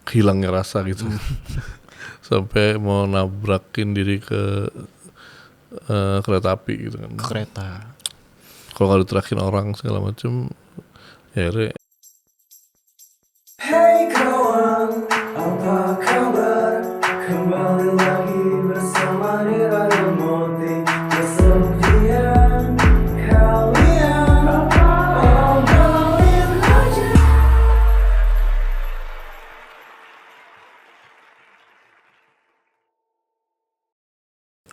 hilangnya rasa gitu. Sampai mau nabrakin diri ke kereta api gitu kan. Kereta. Kalau nggak diterakin orang segala macam, ya akhirnya. Hey kawan, apa kabar? Kembali lagi bersama Nira dan Moti. Kesepian kalian, obrolin aja.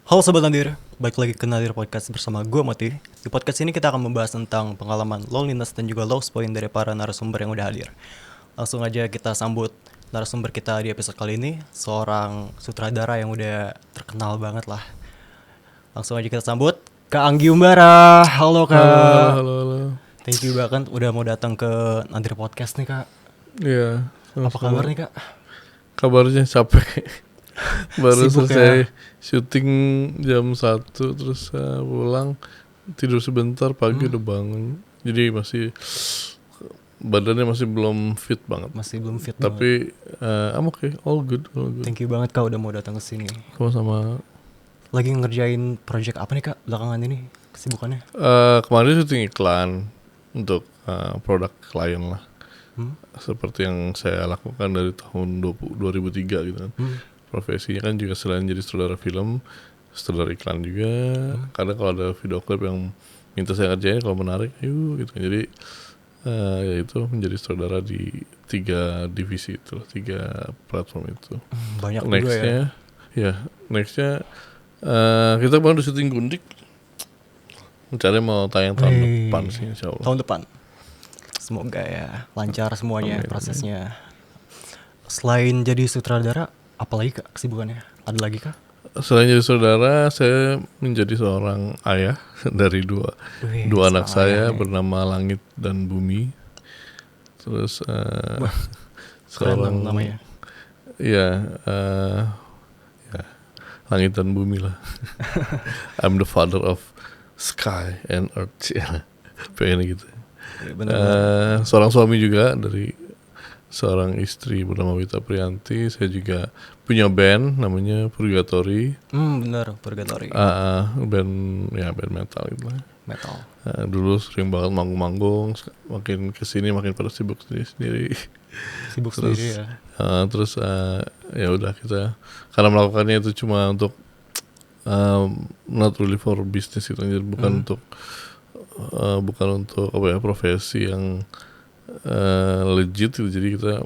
Halo Sobat Nadir, balik lagi ke Nadir Podcast bersama gue Moti. Di podcast ini kita akan membahas tentang pengalaman loneliness dan juga lost point dari para narasumber yang udah hadir. Langsung aja kita sambut narasumber kita di episode kali ini, seorang sutradara yang udah terkenal banget lah. Langsung aja kita sambut Kak Anggi Umbara. Halo Kak. Halo. Thank you banget udah mau datang ke Nadir Podcast nih Kak. Iya. Apa kabar nih Kak? Kabarnya capek. Baru Sibuk selesai syuting jam 1, terus pulang tidur sebentar, pagi udah bangun. Jadi masih badannya masih belum fit banget. Masih belum fit Tapi I'm okay, all good. Thank you banget Kak udah mau datang ke sini. Sama-sama. Lagi ngerjain project apa nih Kak belakangan ini kesibukannya? Kemarin syuting iklan untuk produk klien lah. Seperti yang saya lakukan dari tahun 2003 gitu kan. Profesinya kan juga selain jadi sutradara film, sutradara iklan juga. Kadang kalau ada video klip yang minta saya ngerjain, kalau menarik, yuk gitu. Jadi ya itu menjadi sutradara di 3 divisi itu, 3 platform itu. Banyak juga ya. Nextnya kita baru syuting Gundik. Rencana mau tayang tahun depan sih, insya Allah. Tahun depan. Semoga ya lancar semuanya. Amin. Prosesnya. Selain jadi sutradara, apalagi Kak kesibukannya? Ada lagi Kak? Selain jadi saudara, saya menjadi seorang ayah dari dua anak saya bernama Langit dan Bumi. Terus seorang namanya. Ya, Langit dan Bumi lah. I'm the father of sky and earth. Pengen gitu. Seorang suami juga dari seorang istri bernama Wita Priyanti. Saya juga punya band namanya Purgatory. Bener, Purgatory. Band metal gitu lah. Metal. Dulu sering banget manggung-manggung, makin kesini makin pada sibuk sendiri. Sibuk terus, sendiri ya. Terus ya udah kita karena melakukannya itu cuma untuk not really for business gitu, jadi bukan untuk apa ya, profesi yang legit gitu. Jadi kita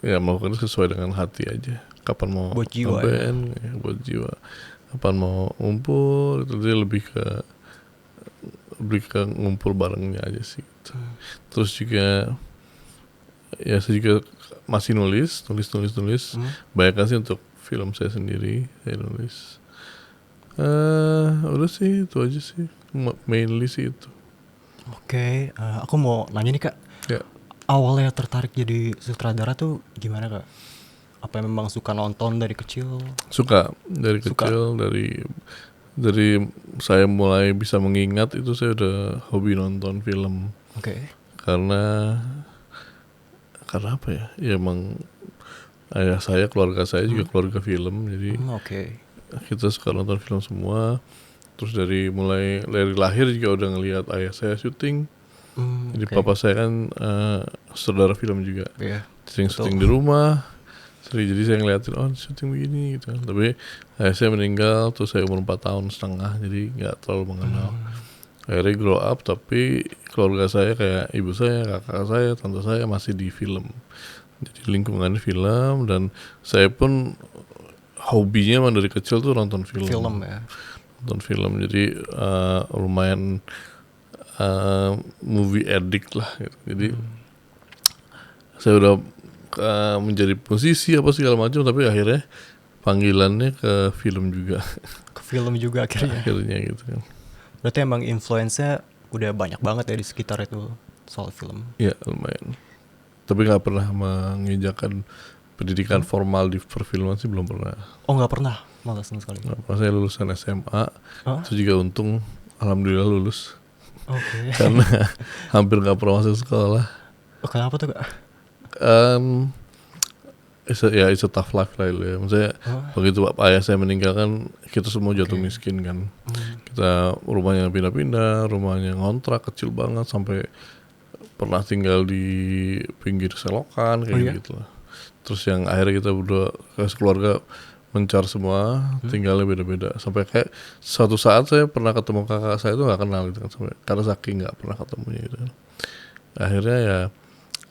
ya melakukan sesuai dengan hati aja. Kapan mau buat jiwa band, ya, buat jiwa. Kapan mau ngumpul, itu dia lebih ke ngumpul barengnya aja sih gitu. Terus juga ya saya juga masih nulis. Banyak sih untuk film saya sendiri, saya nulis. Udah sih itu aja sih, mainly sih itu. Oke, aku mau nanya nih Kak. Ya. Awalnya tertarik jadi sutradara tuh gimana Kak? Apa memang suka nonton dari kecil? Suka dari kecil, dari saya mulai bisa mengingat itu saya udah hobi nonton film. Oke. Karena apa ya? Ya emang ayah saya, keluarga saya juga keluarga film, jadi kita suka nonton film semua. Terus dari lahir juga udah ngelihat ayah saya syuting. Jadi papa saya kan saudara film juga. Sering syuting di rumah. Jadi saya ngeliatin syuting begini gitu. Tapi ayah saya meninggal terus saya umur 4 tahun setengah, jadi gak terlalu mengenal. Akhirnya grow up, tapi keluarga saya kayak ibu saya, kakak saya, tante saya masih di film. Jadi lingkungan film, dan saya pun hobinya emang dari kecil tuh nonton film. Nonton film, jadi lumayan movie addict lah gitu. Jadi saya udah menjadi musisi apa segala macam, tapi akhirnya panggilannya ke film juga. Ke film juga akhirnya gitu kan. Berarti emang influence-nya udah banyak banget ya di sekitar itu soal film. Iya, lumayan. Tapi gak pernah menginjakan pendidikan formal di perfilman sih, belum pernah. Oh, gak pernah? Malah sama sekali. Saya lulusan SMA, itu juga untung, alhamdulillah lulus. Oke. Karena hampir gak pernah masuk sekolah. Kenapa tuh Kak? it's a tough life lah ya. Maksudnya begitu ayah saya meninggal kan kita semua jatuh miskin kan. Kita rumahnya pindah-pindah, rumahnya ngontrak kecil banget sampai pernah tinggal di pinggir selokan kayak gitu lah. Terus yang akhirnya kita berdua keluarga mencar semua, tinggalnya beda-beda. Sampai kayak suatu saat saya pernah ketemu kakak saya itu nggak kenal gitu kan, sampai karena saking nggak pernah ketemunya gitu kan. Akhirnya ya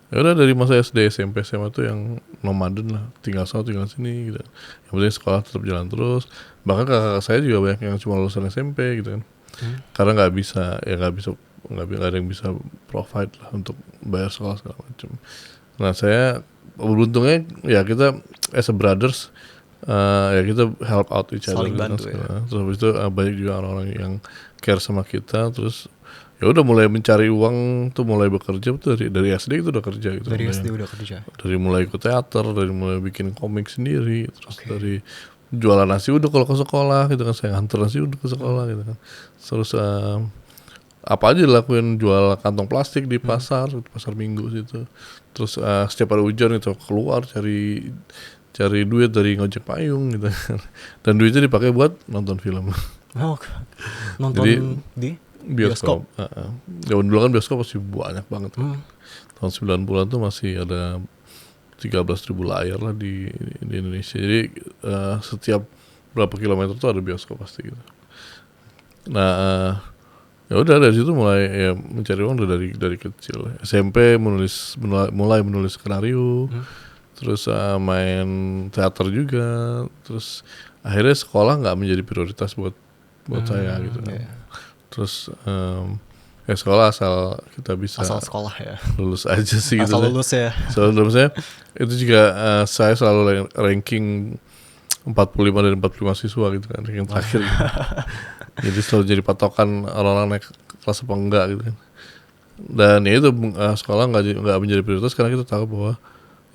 udah dari masa SD, SMP, SMA tuh yang nomaden lah, tinggal sini gitu. Yang penting sekolah tetap jalan terus. Bahkan kakak saya juga banyak yang cuma lulusan SMP gitu kan. Karena nggak ada yang bisa provide lah untuk bayar sekolah segala macam. Nah saya beruntungnya ya kita as a brothers ya kita help out each other. Saling bantu ya. Terus habis itu banyak juga orang-orang yang care sama kita. Terus ya udah mulai mencari uang tuh, mulai bekerja tuh dari SD itu udah kerja gitu. Dari SD udah kerja. Dari mulai ikut teater, dari mulai bikin komik sendiri, terus dari jualan nasi uduk kalau ke sekolah gitu kan, saya nganter nasi uduk ke sekolah gitu kan. Terus apa aja dilakuin, jual kantong plastik di pasar Minggu situ. Terus setiap ada hujan itu keluar cari duit dari ngojek payung gitu kan. Dan duitnya dipakai buat nonton film. Nonton jadi, di bioskop. Zaman dulu kan bioskop masih banyak banget. Tahun 90-an tuh masih ada 13.000 layar lah di Indonesia. Jadi setiap berapa kilometer tuh ada bioskop pasti gitu. Nah, ya udah dari situ mulai ya mencari uang dari kecil. SMP mulai menulis skenario. Terus main teater juga. Terus akhirnya sekolah nggak menjadi prioritas buat saya gitu. Terus ya sekolah asal kita bisa sekolah ya, lulus aja sih gitu. Asal lulus ya. Soalnya menurut saya itu juga saya selalu ranking 45 dari 45 siswa gitu kan, ranking terakhir gitu. Jadi selalu jadi patokan orang-orang naik kelas apa enggak gitu kan. Dan ya itu sekolah nggak menjadi prioritas karena kita tahu bahwa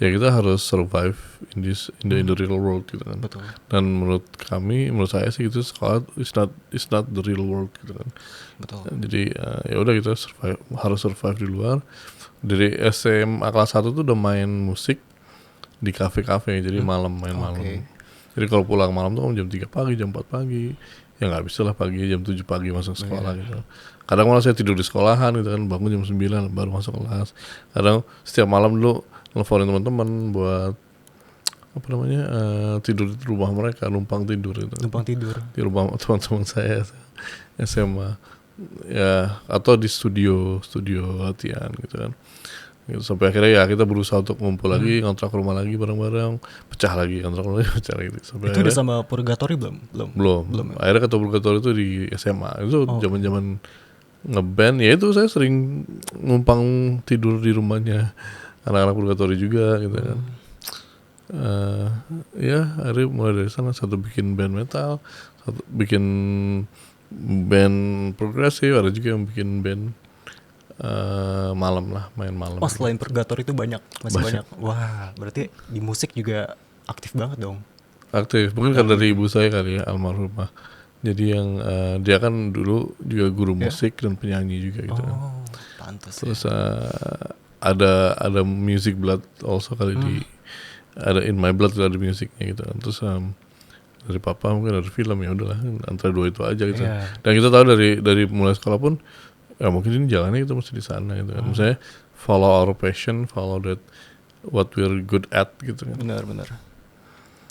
ya kita harus survive in the real world gitu kan. Betul. Dan menurut saya sih itu sekolah is not the real world gitu kan. Betul. Jadi ya udah kita harus survive di luar. Dari SMA kelas 1 tuh udah main musik di kafe-kafe, jadi malam main malam. Jadi kalau pulang malam tuh jam 3 pagi, jam 4 pagi. Ya nggak bisa lah pagi jam 7 pagi masuk sekolah gitu. Kadang malah saya tidur di sekolahan gitu kan, bangun jam 9 baru masuk kelas. Kadang setiap malam dulu nelfonin teman-teman buat tidur di rumah mereka, numpang tidur gitu. Di rumah teman-teman saya SMA ya, atau di studio latihan gitu kan. Gitu, sampai akhirnya ya kita berusaha untuk ngumpul lagi, ngontrak rumah lagi bareng-bareng, pecah lagi ngontrak rumah lagi, pecah lagi. Sampai itu udah sama Purgatory belum? Akhirnya ketemu Purgatory itu di SMA. Itu zaman-zaman ngeband ya, itu saya sering numpang tidur di rumahnya anak-anak Purgatory juga gitu kan. Ya akhirnya mulai dari sana, satu bikin band metal, satu bikin band progresif, ada juga yang bikin band malam lah, main malam. Selain Purgatory itu banyak. Wah, berarti di musik juga aktif banget dong. Aktif, mungkin karena dari ibu saya kali ya, almarhumah. Jadi yang dia kan dulu juga guru musik dan penyanyi juga gitu kan. Pantas. Terus ada music blood also kali ada in my blood ada musiknya gitu kan. Terus dari papa mungkin ada film, ya udahlah antara dua itu aja gitu. Dan kita tahu dari mulai sekolah pun ya mungkin ini jalannya kita mesti di sana gitu kan. Misalnya follow our passion, follow that what we're good at gitu kan. Benar.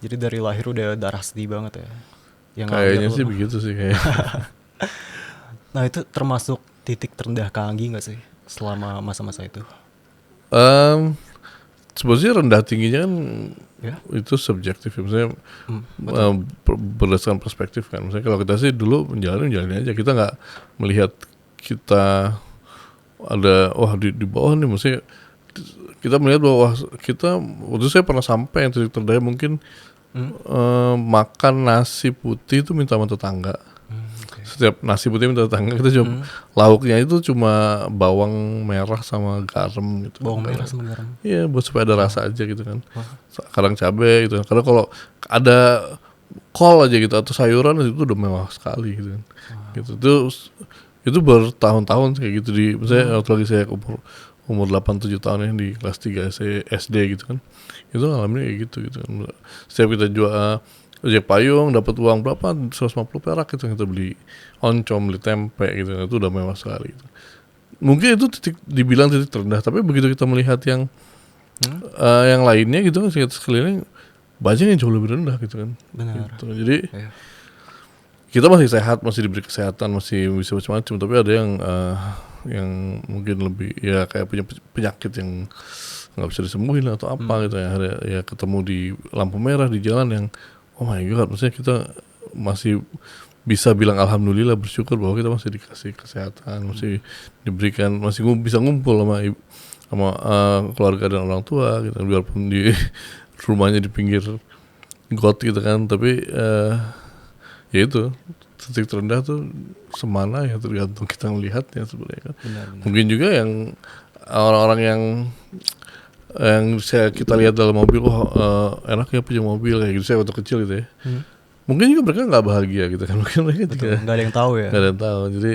Jadi dari lahir udah darah sedih banget ya. Yang kayaknya sih begitu sih kayak. Nah itu termasuk titik terendah Kak Anggi nggak sih selama masa-masa itu? Sebenarnya rendah tingginya kan itu subjektif ya. Misalnya berdasarkan perspektif kan. Misalnya kalau kita sih dulu menjalani aja, kita nggak melihat kita ada di bawah nih. Maksudnya kita melihat bahwa kita waktu saya pernah sampai yang titik terendah mungkin makan nasi putih itu minta sama tetangga. Setiap nasi putih minta tetangga, kita coba lauknya itu cuma bawang merah sama garam gitu. Bawang merah sama garam. Iya, buat supaya ada rasa aja gitu kan. Kadang cabai gitu. Karena kalau ada kol aja gitu atau sayuran itu udah mewah sekali gitu kan. Gitu. Itu bertahun-tahun kayak gitu misalnya waktu lagi saya umur 8-7 tahun yang di kelas 3 SD gitu kan, itu ngalamin kayak gitu kan. Setiap kita jual ojek payung dapat uang berapa 150 perak gitu, kita beli oncom, beli tempe gitu, itu udah mewah sekali gitu. Mungkin itu dibilang titik terendah, tapi begitu kita melihat yang lainnya gitu kan, sekeliling banyak yang jauh lebih rendah gitu kan. Benar. Gitu. Jadi kita masih sehat, masih diberi kesehatan, masih bisa macam-macam, tapi ada yang mungkin lebih ya kayak punya penyakit yang nggak bisa disembuhin atau apa gitu ya ketemu di lampu merah di jalan yang oh my god, maksudnya kita masih bisa bilang alhamdulillah, bersyukur bahwa kita masih dikasih kesehatan, masih diberikan, masih bisa ngumpul sama keluarga dan orang tua gitu, biarpun di rumahnya di pinggir got gitu kan, tapi ya itu titik terendah tuh semana ya, tergantung kita melihatnya sebenarnya kan. Benar. Mungkin juga yang orang-orang yang kita lihat dalam mobil, enak ya punya mobil kayak gitu, saya waktu kecil gitu ya. Mungkin juga mereka nggak bahagia gitu kan, mungkin mereka juga nggak ada yang tahu ya. Nggak ada yang tahu, jadi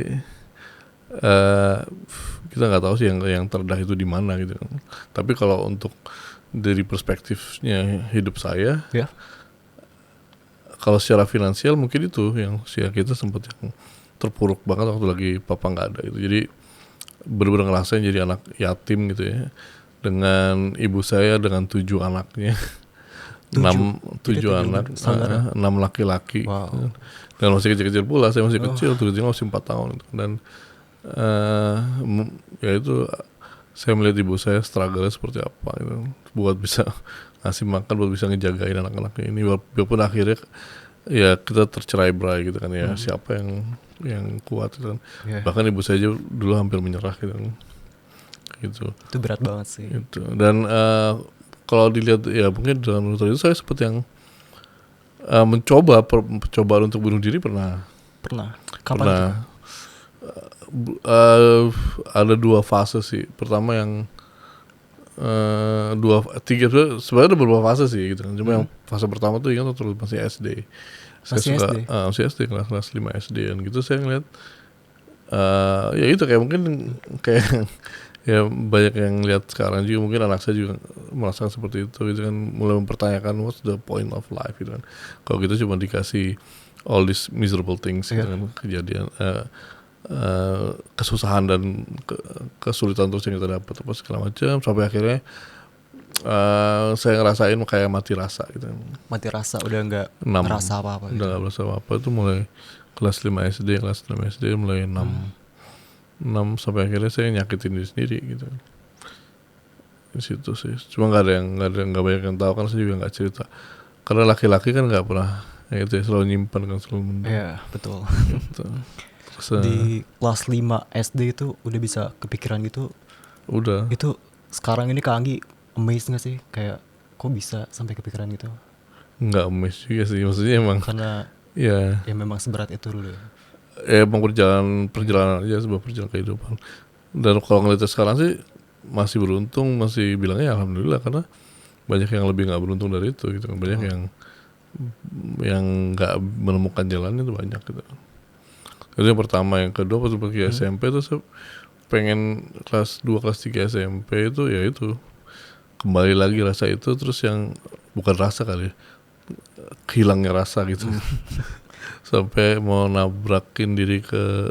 kita nggak tahu sih yang terendah itu di mana gitu kan. Tapi kalau untuk dari perspektifnya hidup saya, kalau secara finansial mungkin itu yang kita sempat yang terpuruk banget waktu lagi papa nggak ada gitu. Jadi benar-benar ngerasain jadi anak yatim gitu ya, dengan ibu saya dengan 7 anaknya. 6 anak, 6 laki-laki. Wow. Dan masih kecil-kecil pula, saya masih kecil, tuh masih 4 tahun. Dan ya itu saya melihat ibu saya struggle seperti apa gitu, buat bisa ngasih makan, buat bisa ngejagain anak-anaknya ini, walaupun akhirnya ya kita tercerai-berai gitu kan ya, siapa yang kuat gitu kan. Bahkan ibu saya dulu hampir menyerah gitu. Itu berat banget sih gitu. Dan kalau dilihat ya mungkin dengan menurut itu saya seperti yang mencoba untuk bunuh diri pernah. Kapan itu? Ada 2 fase sih. Pertama yang 3 sebenarnya ada beberapa fase sih gitu kan. Cuma yang fase pertama tuh ingat terus masih SD. Masih SD kelas 5 SD dan gitu saya ngeliat ya itu kayak mungkin kayak ya banyak yang lihat sekarang juga, mungkin anak saya juga merasakan seperti itu gitu kan, mulai mempertanyakan what's the point of life gitu kan. Kalau kita cuma dikasih all these miserable things gitu kan, kejadian kesusahan dan kesulitan terus yang kita dapat apa segala macam, sampai akhirnya saya ngerasain kayak mati rasa gitu. Mati rasa, udah nggak merasa apa-apa. Udah nggak merasa apa-apa itu mulai kelas 5 SD, kelas 6 SD, mulai 6 sampai akhirnya saya nyakitin diri sendiri gitu. Di situ sih. Cuma nggak banyak yang tahu, kan saya juga nggak cerita. Karena laki-laki kan nggak pernah ya itu ya, selalu nyimpan kan, selalu mendam. Iya, betul. Gitu. Di kelas 5 SD itu udah bisa kepikiran gitu. Udah. Itu sekarang ini Kak Anggi amazed gak sih? Kayak kok bisa sampai kepikiran gitu? Nggak amazed juga sih. Maksudnya emang karena ya memang seberat itu dulu ya. Emang perjalanan aja, sebuah perjalanan kehidupan. Dan kalau ngeliatnya sekarang sih masih beruntung, masih bilangnya alhamdulillah, karena banyak yang lebih nggak beruntung dari itu gitu kan. Banyak yang nggak menemukan jalannya itu banyak gitu. Itu yang pertama. Yang kedua pas pergi SMP tuh saya pengen kelas 2 kelas 3 SMP itu ya itu kembali lagi rasa itu, terus yang bukan rasa kali ya, hilangnya rasa gitu. Sampai mau nabrakin diri ke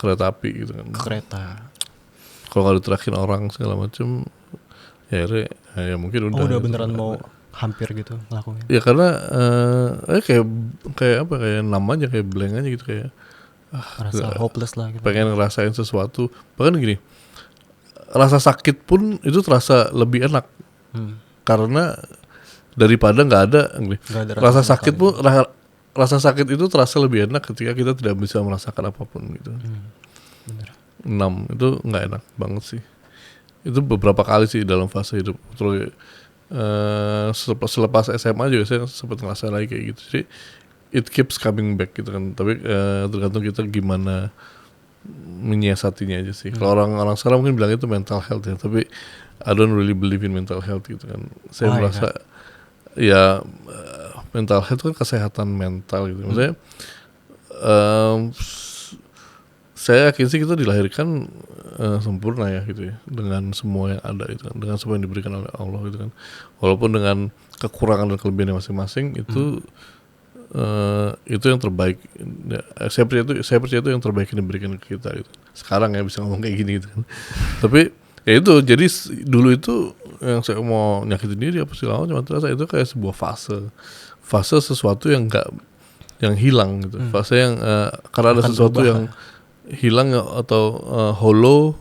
kereta api gitu kan. Kereta. Kalau nggak diterakin orang segala macem, ya mungkin udah. Udah beneran mau hampir gitu ngelakuin. Ya karena kayak apa, kayak namanya kayak blank aja gitu, kayak rasa hopeless lah gitu. Pengen ngerasain sesuatu. Bahkan gini, rasa sakit pun itu terasa lebih enak. Karena daripada nggak ada rasa sakit pun rasa sakit itu terasa lebih enak ketika kita tidak bisa merasakan apapun gitu. Bener. 6 itu nggak enak banget sih. Itu beberapa kali sih dalam fase hidup. Terus selepas SMA juga saya sempat ngerasain lagi kayak gitu. Jadi it keeps coming back gitu kan. Tapi tergantung kita gimana menyiasatinya aja sih. Kalau orang sekarang mungkin bilang itu mental health ya, tapi I don't really believe in mental health gitu kan. Saya merasa ya mental health kan kesehatan mental gitu. Maksudnya saya yakin sih kita dilahirkan sempurna ya gitu ya, dengan semua yang ada itu kan, dengan semua yang diberikan oleh Allah gitu kan, walaupun dengan kekurangan dan kelebihan masing-masing itu yang terbaik. Saya percaya itu yang terbaik yang diberikan ke kita gitu. Sekarang ya bisa ngomong kayak gini gitu kan. Tapi ya itu, jadi dulu itu yang saya mau nyakitin diri apa segala macam, terasa itu kayak sebuah fase sesuatu yang hilang gitu. Fase yang karena ada sesuatu yang hilang atau hollow,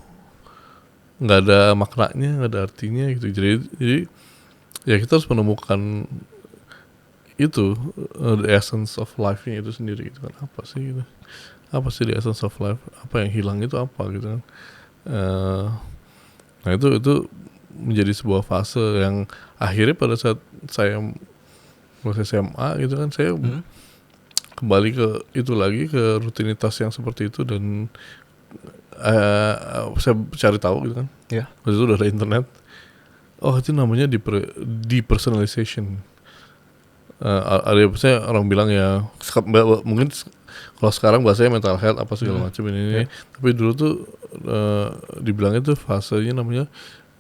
nggak ada maknanya, nggak ada artinya gitu. Jadi ya kita harus menemukan itu the essence of life-nya itu sendiri gitu kan. Apa sih the essence of life, apa yang hilang itu apa gitu kan. Nah itu menjadi sebuah fase yang akhirnya pada saat saya mulai SMA gitu kan, saya kembali ke itu lagi, ke rutinitas yang seperti itu, dan saya cari tahu gitu kan. Waktu itu udah ada internet. Oh itu namanya depersonalization. Ada saya orang bilang ya, mungkin kalau sekarang bahasanya mental health apa segala macam ini. Tapi dulu tuh dibilangnya tuh fasenya namanya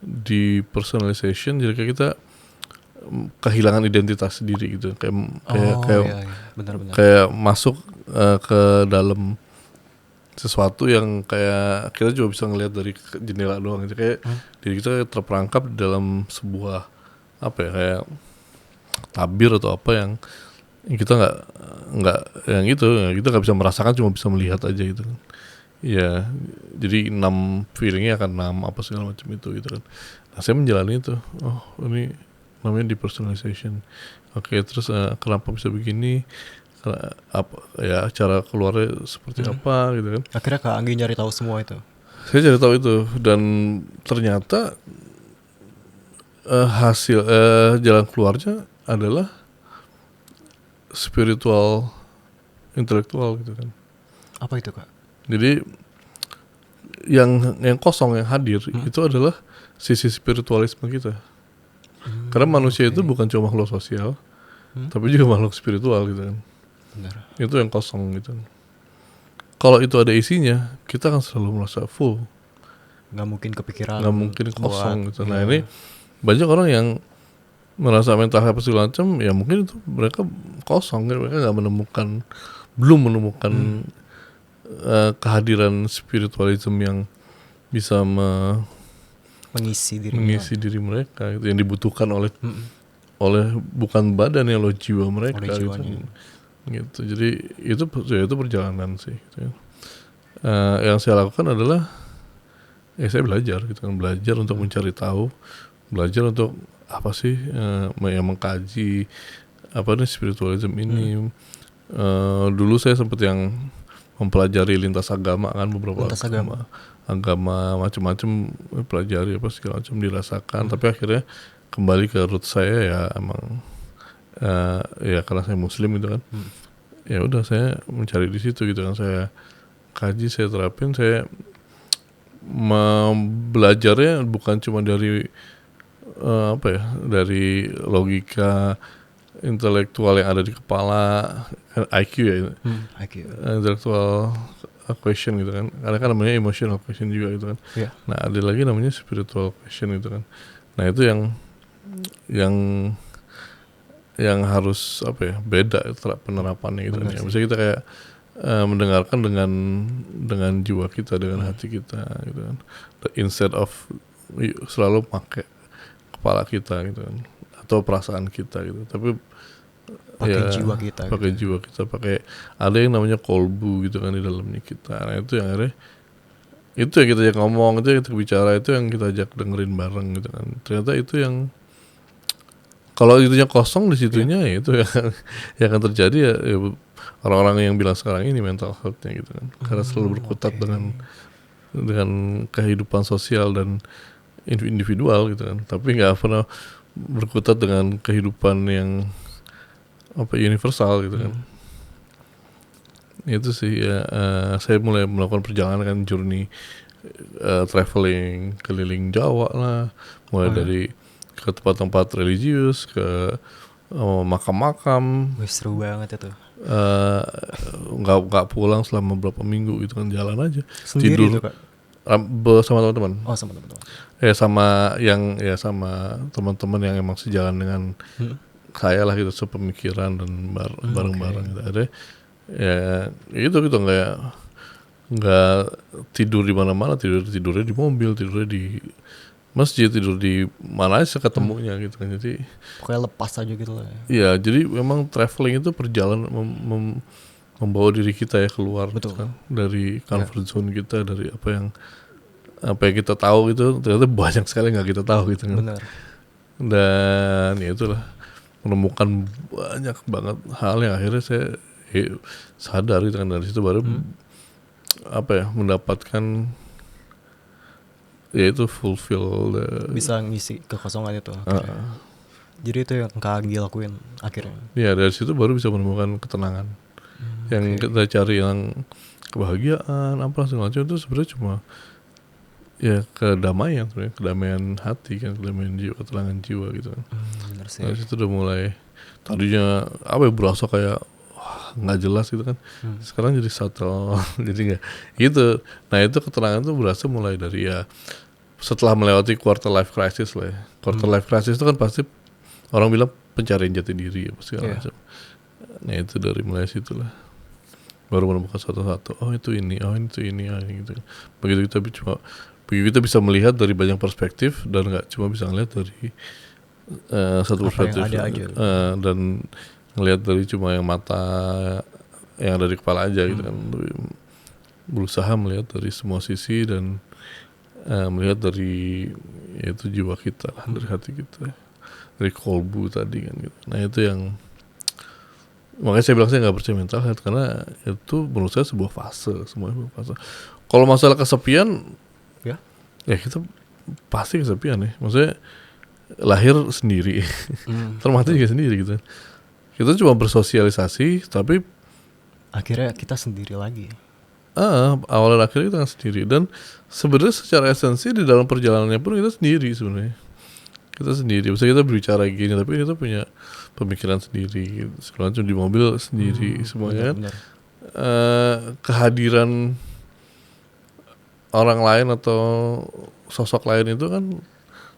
depersonalization. Jadi kayak kita kehilangan identitas diri gitu, kayak masuk ke dalam sesuatu yang kayak kita juga bisa ngelihat dari jendela doang gitu, kayak diri kita terperangkap dalam sebuah apa ya, kayak tabir atau apa yang kita nggak yang itu ya, kita nggak bisa merasakan, cuma bisa melihat aja gitu kan. Ya jadi 6 feelingnya akan 6 apa segala macam itu gitu kan. Nah saya menjalani itu, oh ini namanya depersonalization. Oke, terus kenapa bisa begini? Apa ya, cara keluarnya seperti apa gitu kan. Akhirnya Kak Anggi nyari tahu semua itu. Saya cari tahu itu, dan ternyata hasil jalan keluarnya adalah spiritual intelektual gitu kan. Apa itu Kak? Jadi yang kosong, yang hadir itu adalah sisi spiritualisme kita. Karena manusia itu bukan cuma makhluk sosial, tapi juga makhluk spiritual gitu kan. Benar. Itu yang kosong gitu. Kalau itu ada isinya, kita akan selalu merasa full. Nggak mungkin kepikiran. Nggak mungkin kosong gitu. Nah ini banyak orang yang merasa mental health segala macam, ya mungkin itu mereka kosong, mereka nggak belum menemukan kehadiran spiritualism yang bisa mengisi diri mereka gitu, yang dibutuhkan oleh bukan badan ya, loh, jiwa mereka gitu. Jadi itu perjalanan sih gitu ya. Yang saya lakukan adalah saya belajar gitu kan, belajar untuk mencari tahu, belajar untuk apa sih yang mengkaji apa nih spiritualism ini. Dulu saya sempat yang mempelajari lintas agama kan, beberapa agama macam-macam pelajari apa segala macam, dirasakan. Tapi akhirnya kembali ke root saya ya emang ya karena saya muslim gitu kan. Ya udah saya mencari di situ gitu kan, saya kaji, saya terapin, saya belajarnya bukan cuma dari dari logika intelektual yang ada di kepala, IQ ya, intellectual question gitu kan. Ada kan namanya emotional question juga gitu kan. Nah ada lagi namanya spiritual question gitu kan. Nah itu yang harus beda penerapannya gitu kan. Ya. Misalnya kita kayak mendengarkan dengan jiwa kita, dengan hati kita gitu kan. Instead of selalu pakai kepala kita gitu kan, atau perasaan kita gitu. Tapi pakai jiwa kita. Pakai jiwa kita, pakai ada yang namanya kolbu gitu kan di dalamnya kita. Nah itu yang akhirnya itu yang kita ajak ngomong, itu yang kita bicara, itu yang kita ajak dengerin bareng gitu kan. Ternyata itu yang kalau itunya kosong di situnya ya itu yang akan terjadi ya orang-orang yang bilang sekarang ini mental health-nya gitu kan. Karena selalu berkutat dengan kehidupan sosial dan individual gitu kan. Tapi nggak pernah berkutat dengan kehidupan yang universal gitu kan. Itu sih ya, saya mulai melakukan perjalanan kan, journey traveling keliling Jawa lah, mulai dari ke tempat-tempat religius, ke makam-makam. Seru banget itu. nggak pulang selama beberapa minggu gitu kan, jalan aja Sendiri tidur itu Kak? sama teman-teman. Oh sama teman-teman. Sama teman-teman yang emang sejalan dengan saya lah gitu, sepemikiran dan bareng-bareng gitu. Ada ya itu gitu, nggak tidur di mana-mana, tidurnya di mobil, tidurnya di masjid, tidur di mana aja ketemunya gitu kan. Jadi Pokoknya lepas aja gitu lah ya. ya, jadi memang traveling itu perjalanan membawa diri kita ya keluar. Betul. Kan, dari comfort zone kita, dari apa yang kita tahu itu ternyata banyak sekali nggak kita tahu gitu kan. Benar. Dan ya itulah, menemukan banyak banget hal yang akhirnya saya sadar gitu kan. Dari situ baru mendapatkan yaitu fulfill Bisa ngisi kekosongan itu. Jadi itu yang Kak Anggi lakuin akhirnya. ya, dari situ baru bisa menemukan ketenangan. Yang kita cari, yang kebahagiaan apa segala macam, itu sebenarnya cuma ya kedamaian sebenarnya, kedamaian hati kan, kedamaian jiwa, ketenangan jiwa gitu kan. Benar sih. Dari situ udah mulai, tadinya berasa kayak nggak jelas gitu kan, sekarang jadi subtle jadi nggak gitu. Nah itu ketenangan tuh berasa mulai dari ya setelah melewati quarter life crisis lah ya. Quarter life crisis itu kan pasti orang bilang pencarian jati diri apa segala macam. Nah itu dari mulai situ lah baru menemukan satu-satu, itu ini gitu. Begitu kita bisa melihat dari banyak perspektif dan nggak cuma bisa ngeliat dari satu perspektif dan ngelihat dari cuma yang mata yang ada di kepala aja gitu kan. Berusaha melihat dari semua sisi dan melihat dari yaitu jiwa kita lah, dari hati kita, dari kolbu tadi kan gitu. Nah itu yang makanya saya bilang saya nggak percaya mental health, karena itu menurut saya sebuah fase, semuanya sebuah fase. Kalau masalah kesepian ya kita pasti kesepian ya, maksudnya lahir sendiri, termati juga sendiri gitu. Kita cuma bersosialisasi, tapi akhirnya kita sendiri lagi. Awal dan akhirnya kita kan sendiri. Dan sebenarnya secara esensi di dalam perjalanannya pun kita sendiri sebenarnya. Kita sendiri. Misalnya kita berbicara gini, tapi kita punya pemikiran sendiri. Segala macam di mobil sendiri semuanya kan. Kehadiran orang lain atau sosok lain itu kan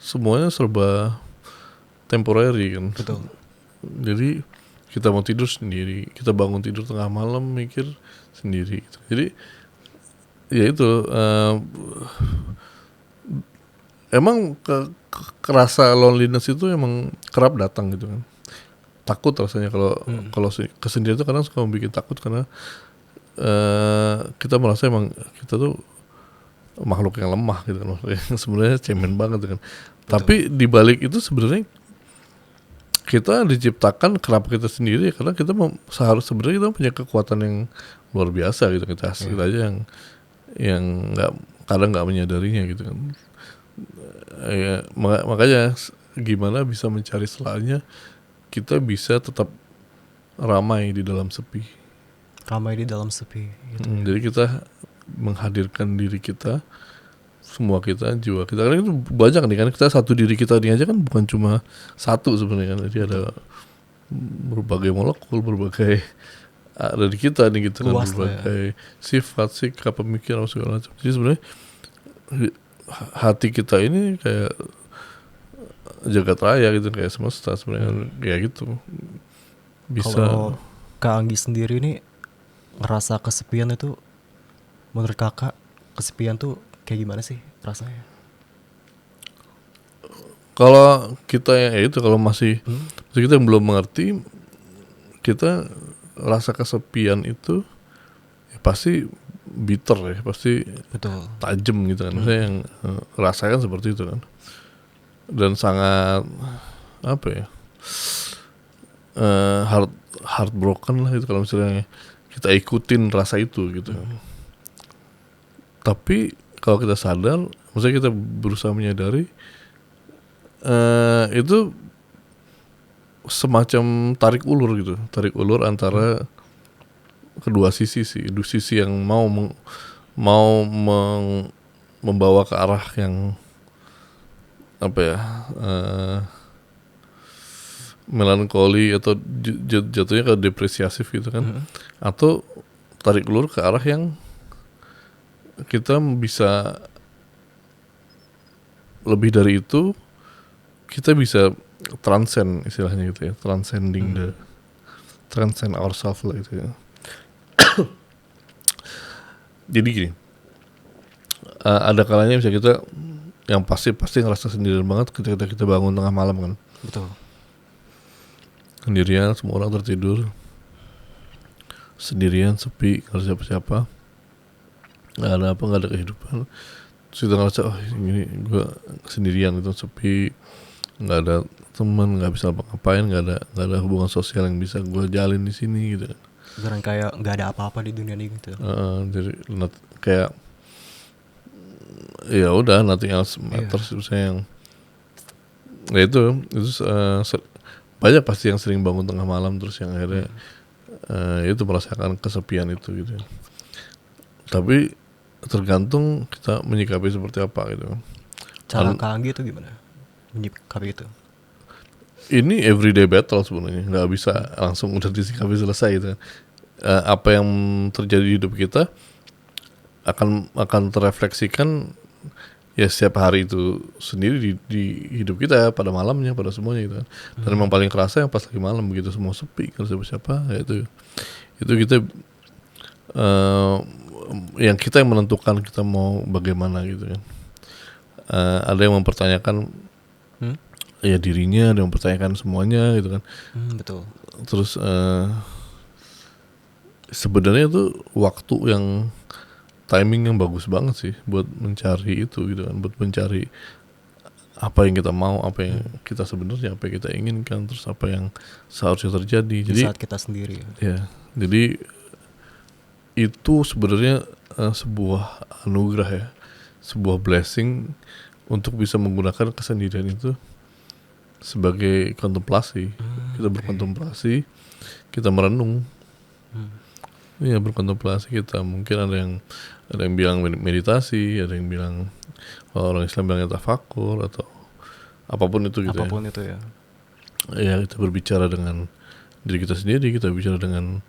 semuanya serba temporary kan. Betul. Jadi kita mau tidur sendiri, kita bangun tidur tengah malam mikir sendiri gitu. Jadi ya itu emang kerasa loneliness itu emang kerap datang gitu kan. Takut rasanya kalau kesendirian itu kadang suka membuat takut, karena kita merasa emang kita tuh makhluk yang lemah gitu kan, yang sebenarnya cemen banget kan. Betul. Tapi di balik itu sebenarnya kita diciptakan kenapa kita sendiri, karena kita sebenarnya kita punya kekuatan yang luar biasa gitu. Kita aja yang kadang nggak menyadarinya gitu kan. Ya, makanya gimana bisa mencari celahnya kita bisa tetap ramai di dalam sepi. Ramai di dalam sepi gitu. Jadi kita menghadirkan diri kita, semua kita, jiwa kita. Karena itu banyak nih kan, kita satu diri kita ini aja kan bukan cuma satu sebenarnya kan. Jadi ada berbagai molekul, berbagai ada di kita nih gitu kan, berbagai sifat, sikap, pemikiran segala macam. Jadi sebenarnya hati kita ini kayak jagat raya gitu, kayak semesta sebenarnya kayak gitu. Bisa. Kalau Kak Anggi sendiri nih ngerasa kesepian itu, menurut kakak kesepian tuh kayak gimana sih rasanya? Kalau kita kalau masih kita yang belum mengerti, kita rasa kesepian itu ya pasti bitter ya, pasti betul tajam gitu kan. Saya yang rasakan seperti itu kan, dan sangat heartbroken lah itu kalau misalnya kita ikutin rasa itu gitu. Tapi kalau kita sadar, maksudnya kita berusaha menyadari, itu semacam tarik ulur antara kedua sisi sih. Dua sisi yang mau membawa ke arah yang melankoli atau jatuhnya ke depresiasif gitu kan, atau tarik ulur ke arah yang kita bisa lebih dari itu, kita bisa transcend istilahnya gitu ya, transcend ourselves lah gitu ya. Jadi gini, ada kalanya bisa kita yang pasti ngerasa sendirian banget ketika kita bangun tengah malam kan. Betul. Sendirian, semua orang tertidur, sendirian, sepi, nggak ada siapa-siapa, nggak ada apa, nggak ada kehidupan. Terus kita ngerasa, oh ini gue sendirian gitu, sepi, nggak ada teman, nggak bisa apa-ngapain, nggak ada hubungan sosial yang bisa gue jalin di sini gitu kan. Beneran kayak nggak ada apa-apa di dunia ini gitu. Jadi kayak ya udah nothing else matters. Misalnya yang ya itu banyak pasti yang sering bangun tengah malam terus yang akhirnya itu merasakan kesepian itu gitu. Tapi tergantung kita menyikapi seperti apa gitu. Cara Kang Anggi itu gimana menyikapi itu? Ini everyday battle sebenarnya, nggak bisa langsung udah disikapi selesai gitu. Apa yang terjadi di hidup kita akan terrefleksikan ya setiap hari itu sendiri di hidup kita, pada malamnya, pada semuanya gitu kan. Dan memang paling kerasa yang pas lagi malam begitu semua sepi, kalau siapa ya itu kita yang kita yang menentukan kita mau bagaimana gitu kan. Ada yang mempertanyakan ya dirinya, ada yang mempertanyakan semuanya gitu kan. Betul. Terus sebenarnya itu waktu yang timing yang bagus banget sih buat mencari itu gitu kan, buat mencari apa yang kita mau, apa yang kita sebenarnya, apa yang kita inginkan, terus apa yang seharusnya terjadi. Di Jadi saat kita sendiri. Ya, jadi itu sebenarnya sebuah anugerah ya, sebuah blessing untuk bisa menggunakan kesendirian itu sebagai kontemplasi. Kita berkontemplasi, kita merenung. Ya berkontemplasi kita. Mungkin ada yang bilang meditasi, ada yang bilang orang Islam bilangnya tafakur atau apapun itu gitu. Apapun itu ya. Ya kita berbicara dengan diri kita sendiri, kita bicara dengan